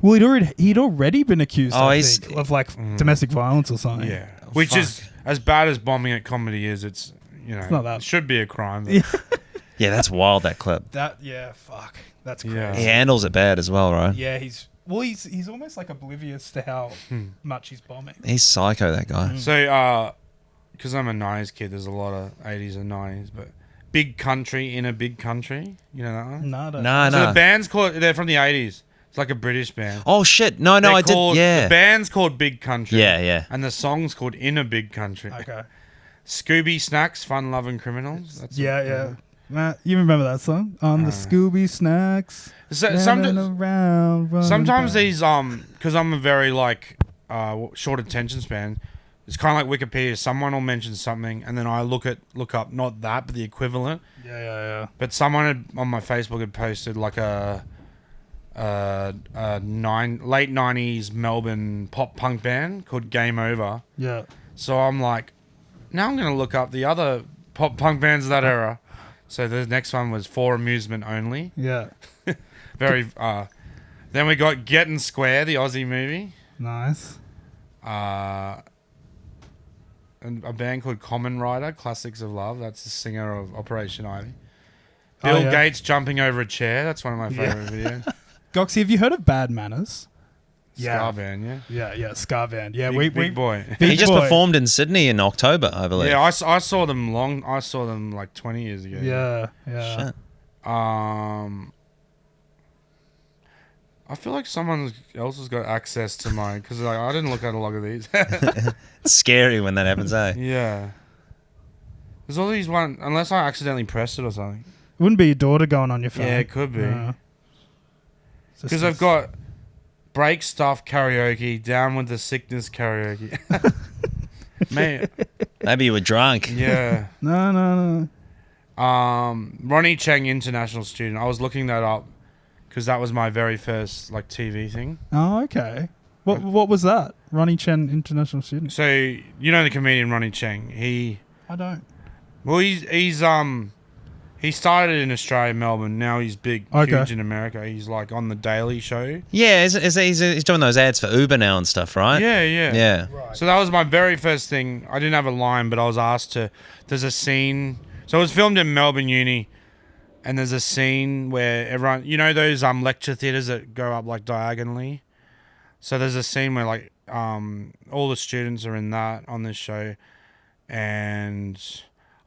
Well, he'd already been accused, Oh, I he's- think, of like domestic violence or something. Yeah, which is as bad as bombing at comedy is. It's not that. it should be a crime. But Yeah, that's wild. That clip. Fuck. That's crazy. Yeah. He handles it bad as well, right? Yeah, he's almost like oblivious to how much he's bombing. He's psycho. That guy. So, because I'm a 90s kid, there's a lot of 80s and 90s, but Big Country in a Big Country, you know that one? Nada. No, So no. the band's called, they're from the 80s. It's like a British band. Oh shit! No, They're I did. called- Yeah. The band's called Big Country. Yeah. And the song's called In a Big Country. Okay. Scooby Snacks, Fun Loving Criminals. That's Yeah. Matt, you remember that song? On the Scooby Snacks. So, running around, running sometimes back. these because I'm a very like short attention span. It's kind of like Wikipedia. Someone will mention something, and then I look up not that, but the equivalent. Yeah. But someone on my Facebook had posted like a late 90s Melbourne pop punk band called Game Over. Yeah. So I'm like, now I'm gonna look up the other pop punk bands of that era. So the next one was For Amusement Only. Yeah. Very. Then we got Getting Square, the Aussie movie. Nice. And a band called Common Rider, Classics of Love. That's the singer of Operation Ivy. Oh, Bill yeah. Gates jumping over a chair. That's one of my Yeah. favorite videos. Goxie, have you heard of Bad Manners? Scar band, yeah. Yeah, Scar Band. Yeah, Big boy. He just boy. performed in Sydney in October, I believe. Yeah, I saw them I saw them like 20 years ago. Yeah. Shit. I feel like someone else has got access to mine because like I didn't look at a lot of these. It's scary when that happens, eh? Yeah. There's all these unless I accidentally pressed it or something. It wouldn't be your daughter going on your phone. Yeah, it could be. No. Because I've got break stuff karaoke, down with the sickness karaoke. Maybe you were drunk. Yeah. No. Ronnie Cheng, international student. I was looking that up because that was my very first like TV thing. Oh, okay. What was that? Ronnie Chen, international student. So you know the comedian Ronnie Cheng. I don't. Well, he started in Australia, Melbourne. Now he's huge in America. He's like on the Daily Show. Yeah, he's doing those ads for Uber now and stuff, right? Yeah. Yeah. Right. So that was my very first thing. I didn't have a line, but I was asked to. There's a scene. So it was filmed in Melbourne Uni, and there's a scene where everyone, you know, those lecture theatres that go up like diagonally. So there's a scene where like all the students are in that on this show, and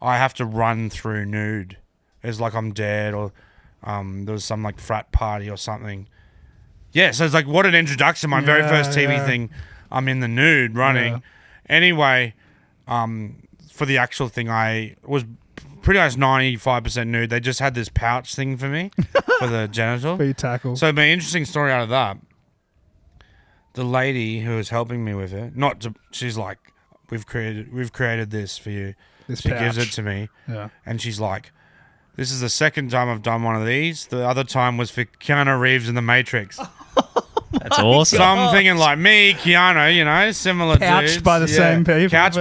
I have to run through nude. It's like I'm dead, or there was some like frat party or something. Yeah, so it's like what an introduction. My very first TV thing. I'm in the nude running. Yeah. Anyway, for the actual thing, I was pretty much 95% nude. They just had this pouch thing for me for the genital. For your tackle. So, an interesting story out of that. The lady who was helping me with it, she's like, we've created this for you. She gives it to me, and she's like, this is the second time I've done one of these. The other time was for Keanu Reeves in The Matrix. That's awesome. So I'm thinking like me, Keanu, you know, similar Pouched dudes. by the same people. Pouch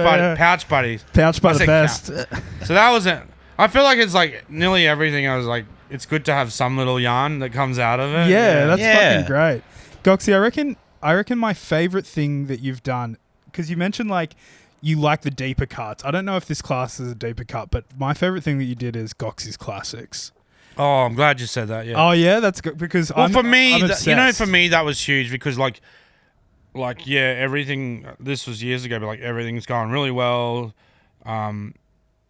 buddies. Pouched by I the said best. So that was it. I feel like it's like nearly everything. I was like, it's good to have some little yarn that comes out of it. Yeah, that's Yeah. fucking great. Goxie, I reckon my favorite thing that you've done, because you mentioned like you like the deeper cuts. I don't know if this class is a deeper cut, but my favorite thing that you did is Goxie's Classics. Oh, I'm glad you said that. Yeah. Oh yeah, that's good because Well, for me, I'm you know, obsessed. for me that was huge because like yeah, everything. This was years ago, but like everything's going really well.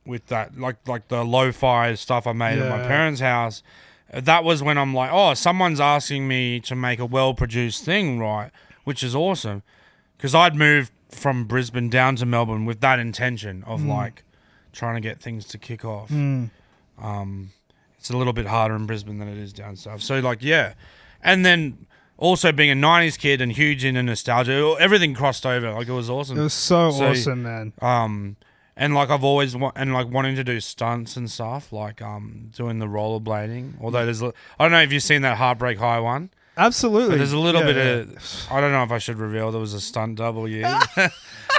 With that, like the lo-fi stuff I made at my parents' house. That was when I'm like, oh, someone's asking me to make a well-produced thing, right? Which is awesome, because I'd moved from Brisbane down to Melbourne with that intention of like trying to get things to kick off. It's a little bit harder in Brisbane than it is down south. So like, yeah. And then also being a 90s kid and huge into nostalgia, everything crossed over. Like it was awesome. It was so awesome, man. And like I've always wanting to do stunts and stuff, like doing the rollerblading. Although I don't know if you've seen that Heartbreak High one. Absolutely. But there's a little bit of, I don't know if I should reveal there was a stunt double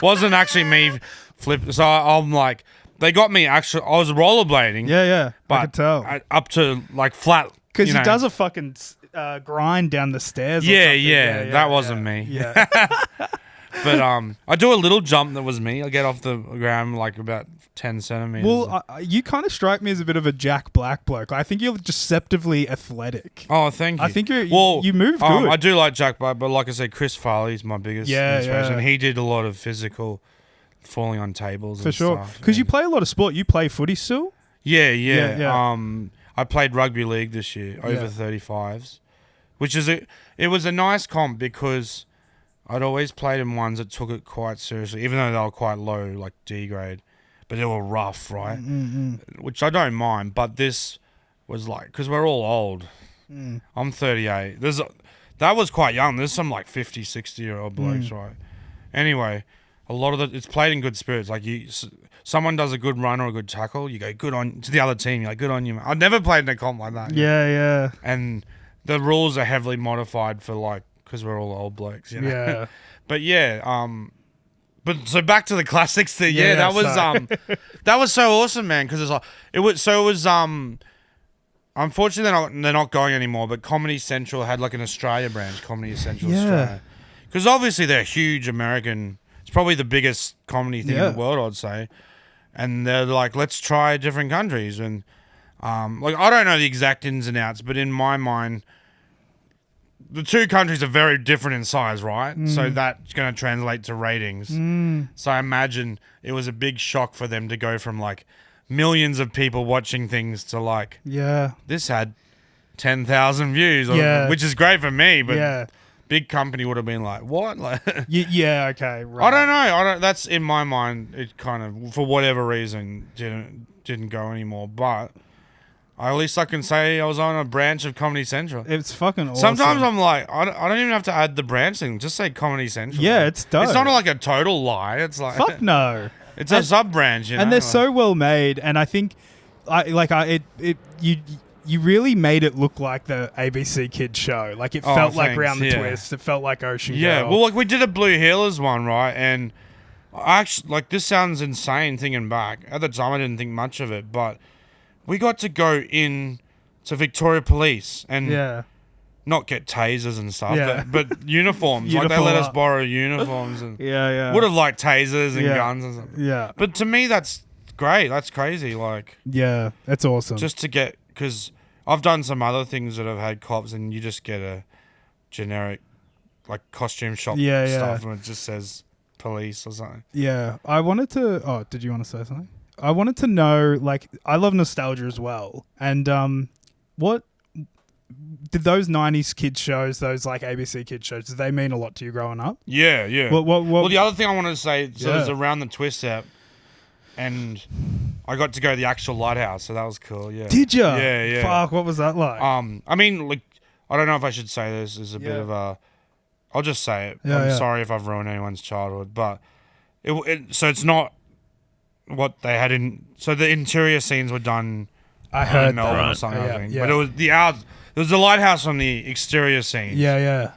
wasn't actually me flip. So I'm like, they got me actually, I was rollerblading. Yeah. But I could tell. up to like flat. Because he know. does a fucking grind down the stairs. Or Yeah, something. that wasn't me. Yeah. But I do a little jump that was me. I get off the ground like about 10 centimeters. Well, you kind of strike me as a bit of a Jack Black bloke. I think you're deceptively athletic. Oh, thank you. I think you move good. I do like Jack Black, but like I said, Chris Farley's my biggest inspiration. Yeah. He did a lot of physical falling on tables For and sure. stuff. Because you play a lot of sport. You play footy still? Yeah. I played rugby league this year, over 35s, which is it was a nice comp because I'd always played in ones that took it quite seriously, even though they were quite low, like D grade, but they were rough, right? Which I don't mind, but this was like, because we're all old. I'm 38. That was quite young. There's some like 50, 60-year-old blokes, right? Anyway, a lot of it's played in good spirits. Like someone does a good run or a good tackle, you go good on to the other team. You're like, good on you, man. I've never played in a comp like that. Yeah. And the rules are heavily modified for like, because we're all old blokes, you know. Yeah. But yeah, but so back to the classics thing. Yeah, that was sorry. that was so awesome, man. Because it was unfortunately they're not going anymore. But Comedy Central had like an Australia branch, Comedy Central Australia, because obviously they're huge American. It's probably the biggest comedy thing in the world, I'd say. And they're like, let's try different countries. And like I don't know the exact ins and outs, but in my mind, the two countries are very different in size, right? So that's going to translate to ratings. So I imagine it was a big shock for them to go from like millions of people watching things to like, this had 10,000 views, which is great for me, but big company would have been like, what? Like, okay, right. I don't know. That's in my mind. It kind of, for whatever reason, didn't go anymore. But at least I can say I was on a branch of Comedy Central. It's fucking awesome. Sometimes I'm like, I don't even have to add the branch thing. Just say Comedy Central. Yeah, it's dope. It's not like a total lie. It's like fuck no. It's a sub branch, you know? And they're so well made, and I think, you really made it look like the ABC Kids show. Like it felt like Round the Twist. It felt like Ocean Girl. Well, like we did a Blue Heelers one, right? And I actually, like, this sounds insane thinking back. At the time, I didn't think much of it, but we got to go in to Victoria Police and not get tasers and stuff, but uniforms. Like they let us borrow uniforms and would have liked tasers and guns and stuff. Yeah, but to me, that's great. That's crazy. Like, yeah, that's awesome. Just to get, because I've done some other things that have had cops, and you just get a generic like costume shop stuff, and it just says police or something. Yeah, I wanted to. Oh, did you want to say something? I wanted to know, like, I love nostalgia as well, and what did those 90s kids shows, those like ABC kids shows, did they mean a lot to you growing up? Yeah. What, well, the other thing I wanted to say, so there's Around the Twist app, and I got to go to the actual lighthouse, so that was cool. Yeah. Did you? Yeah. Fuck, what was that like? I mean, like, I don't know if I should say this. It's a bit of a. I'll just say it. I'm sorry if I've ruined anyone's childhood, but so it's not what they had in. So the interior scenes were done. I heard in Melbourne that. or something. I think. But it was There was the lighthouse on the exterior scenes. Yeah.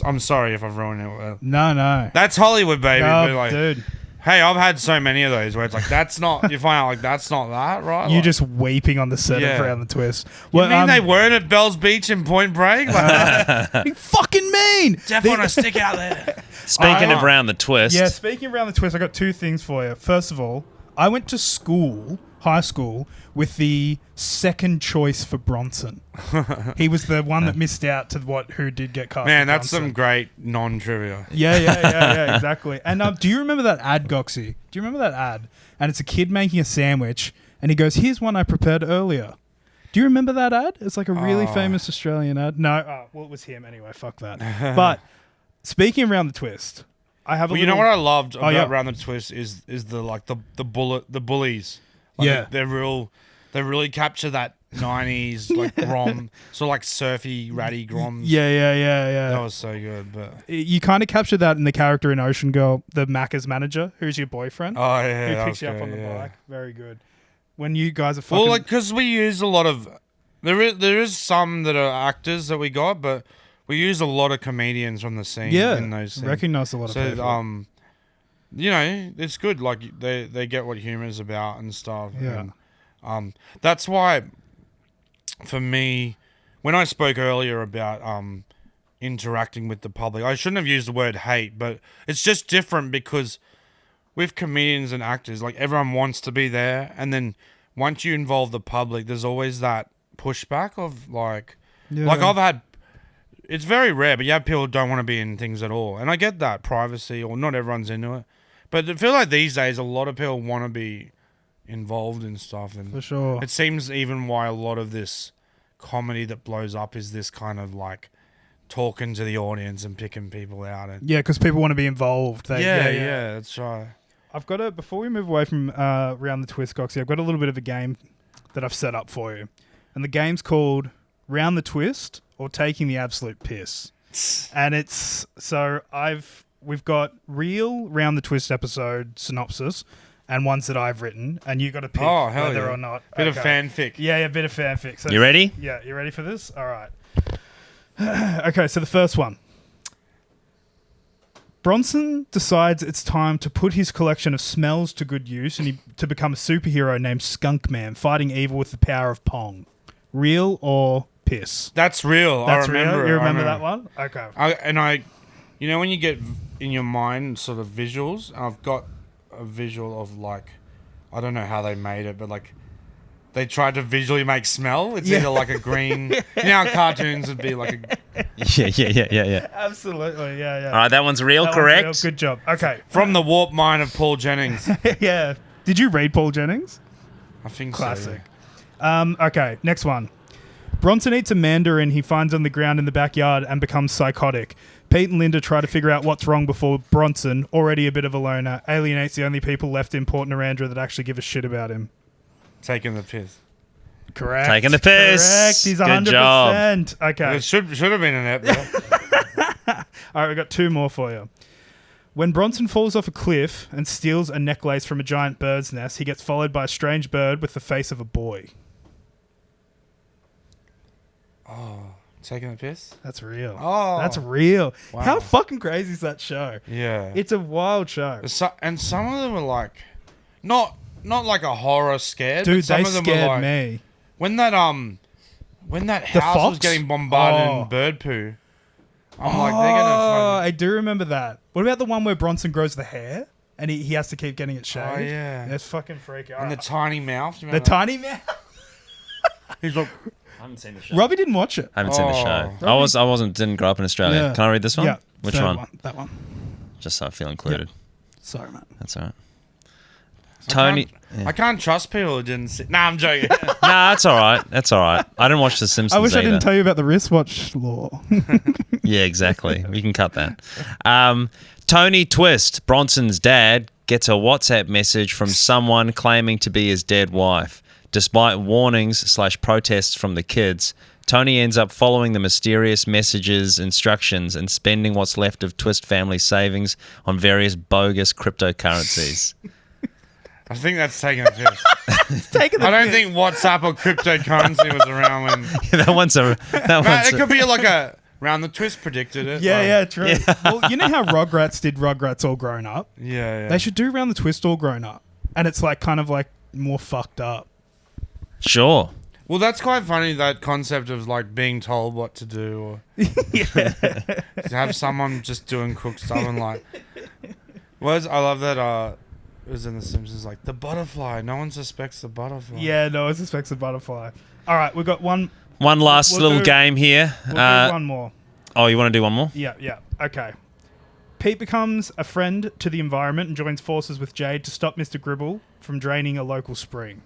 I'm sorry if I've ruined it. No. That's Hollywood, baby. No, like, dude. Hey, I've had so many of those where it's like, that's not, you find out like, that's not that, right? You like, just weeping on the set of Around the Twist. You mean they weren't at Bell's Beach in Point Break? You fucking mean? Definitely want to stick out there. Speaking of Round the Twist. Yeah, speaking of Round the Twist, I got two things for you. First of all, I went to high school, with the second choice for Bronson. He was the one that missed out to who did get cast. Man, that's some great non-trivia. Yeah, exactly. And do you remember that ad, Gocsy? Do you remember that ad? And it's a kid making a sandwich, and he goes, "Here's one I prepared earlier." Do you remember that ad? It's like a really famous Australian ad. No, well, it was him anyway. Fuck that. But speaking of Round the Twist, I have a you know what I loved about Round the Twist is the bullies. Like they really capture that 90s like grom, sort of like surfy, ratty groms. Yeah. That was so good. But you kind of captured that in the character in Ocean Girl, the Macca's manager, who's your boyfriend. Oh yeah, who picks you up on the bike. Very good. When you guys are fucking... Well, like, because we use a lot of... There is some that are actors that we got, but we use a lot of comedians from the scene in those things. Recognise a lot of people. You know, it's good. Like, they get what humor is about and stuff. Yeah. And, that's why, for me, when I spoke earlier about interacting with the public, I shouldn't have used the word hate, but it's just different because with comedians and actors, like, everyone wants to be there, and then once you involve the public, there's always that pushback of, like... Yeah. Like, I've had... It's very rare, but you have people who don't want to be in things at all. And I get that, privacy, or not everyone's into it. But I feel like these days, a lot of people want to be involved in stuff. And for sure. It seems even why a lot of this comedy that blows up is this kind of, like, talking to the audience and picking people out. And yeah, because people want to be involved. Yeah, that's right. I've got before we move away from Round the Twist, Goxie, I've got a little bit of a game that I've set up for you. And the game's called Round the Twist or Taking the Absolute Piss. And it's... So we've got real Round the Twist episode synopsis and ones that I've written. And you got to pick whether or not... Bit of fanfic. Yeah, a bit of fanfic. So you ready? Yeah, you ready for this? All right. Okay, so the first one. Bronson decides it's time to put his collection of smells to good use and to become a superhero named Skunk Man, fighting evil with the power of Pong. Real or piss? That's real. I remember real? You remember that one? Okay. You know when you get in your mind sort of visuals, I've got a visual of, like, I don't know how they made it, but, like, they tried to visually make smell. It's Yeah. either like a green. You know how cartoons would be like a Yeah. Absolutely, yeah. All right, that one's real, That one's correct? real. Good job. Okay. from the warped mind of Paul Jennings. Yeah. Did you read Paul Jennings? I think Classic. So, Okay, next one. Bronson eats a mandarin he finds on the ground in the backyard and becomes psychotic. Pete and Linda try to figure out what's wrong before Bronson, already a bit of a loner, alienates the only people left in Port Narendra that actually give a shit about him. taking the piss. Correct. Taking the piss. Correct. He's Good 100%. job. Okay. It should have been an ep. though. All right, we've got two more for you. When Bronson falls off a cliff and steals a necklace from a giant bird's nest, he gets followed by a strange bird with the face of a boy. Taking the piss. That's real. Oh, That's real. Wow. How fucking crazy is that show? yeah. It's a wild show. And some of them were like, not like a horror scared. Dude, but some they of them scared were like, me. When that house was fox? getting bombarded Oh. in bird poo. I'm like, they're gonna. I do remember that. What about the one where Bronson grows the hair and he has to keep getting it shaved? Oh, yeah. That's fucking freaky. And the tiny mouth. You The remember that? tiny man. He's like, I haven't seen the show. Robbie didn't watch it. I haven't seen the Oh. show. Didn't grow up in Australia. Yeah. Can I read this one? Yeah. Which third one? That one. Just so I feel included. Sorry, man. That's all right. Tony. I can't trust people who didn't see. Nah, I'm joking. Nah, that's all right. That's all right. I didn't watch The Simpsons I wish I either. didn't tell you about the wristwatch law. Yeah, exactly. We can cut that. Tony Twist, Bronson's dad, gets a WhatsApp message from someone claiming to be his dead wife. Despite warnings/protests from the kids, Tony ends up following the mysterious messages, instructions, and spending what's left of Twist family savings on various bogus cryptocurrencies. I think that's taking a piss. Taking the I don't think WhatsApp or cryptocurrency was around when. That one's a. Man, it could be like a. Round the Twist predicted it. Yeah, like, true. Well, you know how Rugrats did Rugrats All Grown Up? Yeah. They should do Round the Twist All Grown Up. And it's like kind of like more fucked up. Sure. Well, that's quite funny, that concept of like being told what to do or to have someone just doing crook stuff and like. I love that. It was in The Simpsons, like the butterfly. No one suspects the butterfly. Yeah, no one suspects a butterfly. All right, we've got one. One last We'll little do- game here. We'll do one more. Oh, you want to do one more? Yeah. Okay. Pete becomes a friend to the environment and joins forces with Jade to stop Mr. Gribble from draining a local spring.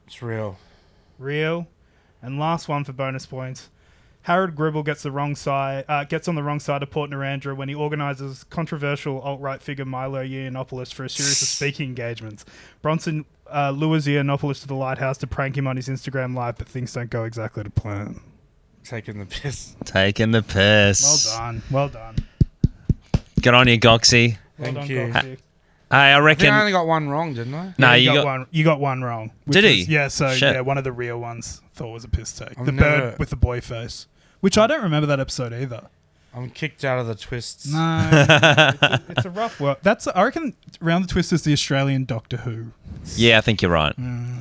It's real. Real. And last one for bonus points. Harold Gribble gets on the wrong side of Port Narendra when he organises controversial alt-right figure Milo Yiannopoulos for a series of speaking engagements. Bronson lures Yiannopoulos to the lighthouse to prank him on his Instagram live, but things don't go exactly to plan. Taking the piss. Taking the piss. Well done. Good on you, Goxie. Well done, Thank you. Goxie. Hey, I I reckon. think I only got one wrong, didn't I? No, Yeah, you got. one. You got one wrong. which Did he? was- yeah. So Shit. yeah, one of the real ones thought was a piss take. I've The never- bird with the boy face, which I don't remember that episode either. I'm kicked out of the Twists. No, it's a rough work. I reckon Round the Twist is the Australian Doctor Who. Yeah, I think you're right. Mm.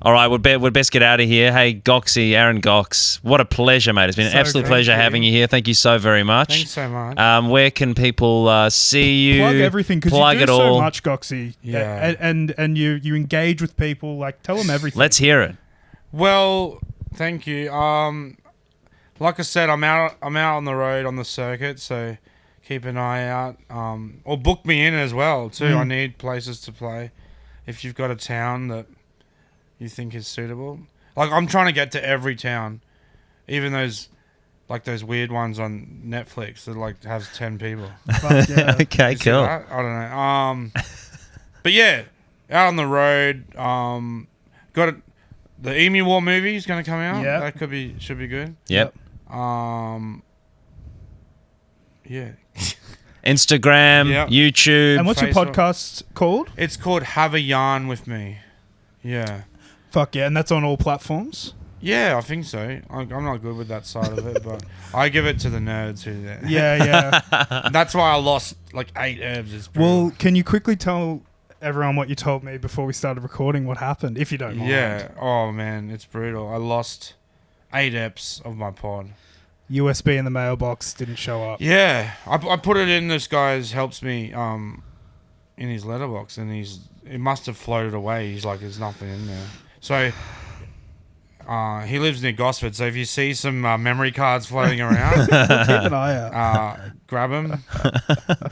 All right, we'd best get out of here. Hey, Goxie, Aaron Gocs, what a pleasure, mate. It's been an So absolute great, pleasure thank having you here. Thank you so very much. Thanks so much. Where can people see you? Plug everything because Plug you do it all. so much, Goxie. Yeah. and you engage with people. Like tell them everything. Let's hear it. Well, thank you. Like I said, I'm out on the road on the circuit, so keep an eye out. Or book me in as well too. I need places to play. If you've got a town that you think is suitable, like I'm trying to get to every town, even those weird ones on Netflix that like has 10 people. Fuck, yeah. Okay, You see cool. that? I don't know. But yeah, out on the road. The Emu War movie is going to come out. Yeah. That should be good. Yep. Yeah. Instagram, Yep. YouTube. And what's your Facebook. podcast called? It's called Have a Yarn with Me. Yeah. Fuck yeah, and that's on all platforms. Yeah, I think so. I'm not good with that side of it, but I give it to the nerds who there. Yeah, yeah. That's why I lost like 8 herbs. It's brutal. Well, can you quickly tell everyone what you told me before we started recording? What happened, if you don't mind? Yeah. Oh man, it's brutal. I lost 8 eps of my pod. USB in the mailbox didn't show up. Yeah, I put it in. This guy helps me in his letterbox, and it must have floated away. He's like, there's nothing in there. So he lives near Gosford. So if you see some memory cards floating around, Keep an eye out. grab them.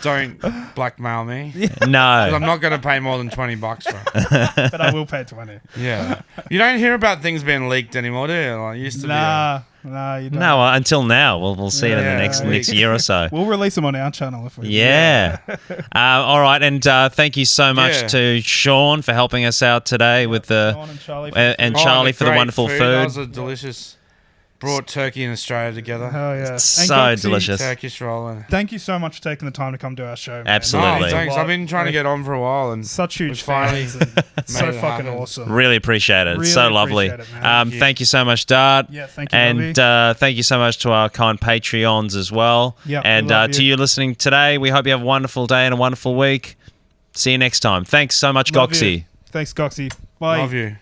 Don't blackmail me. 'Cause No. I'm not going to pay more than $20 for it. But I will pay 20. Yeah. You don't hear about things being leaked anymore, do you? Like, it used to Nah, you don't. No, until now. We'll see it in the Yeah. next year or so. We'll release them on our channel if we. Yeah. All right. And thank you so much Yeah. to Sean for helping us out today with the Sean and Charlie. and Charlie for the great wonderful That food. was a delicious. Brought Turkey and Australia together. Hell yeah. And So Gocsy, delicious. Turkish rolling. Thank you so much for taking the time to come to our show. Man. Absolutely. Oh, thanks. I've been trying to get on for a while, and Such huge We've finally fans. And so made it fucking happen. awesome. Really appreciate it. It's Really so lovely. appreciate it, man. Thank you so much, Dart. Yeah, thank you, And thank you so much to our kind Patreons as well. Yep, and we love to you. you listening today, we hope you have a wonderful day and a wonderful week. See you next time. Thanks so much, Love Gocsy. you. Thanks, Gocsy. Bye. love you.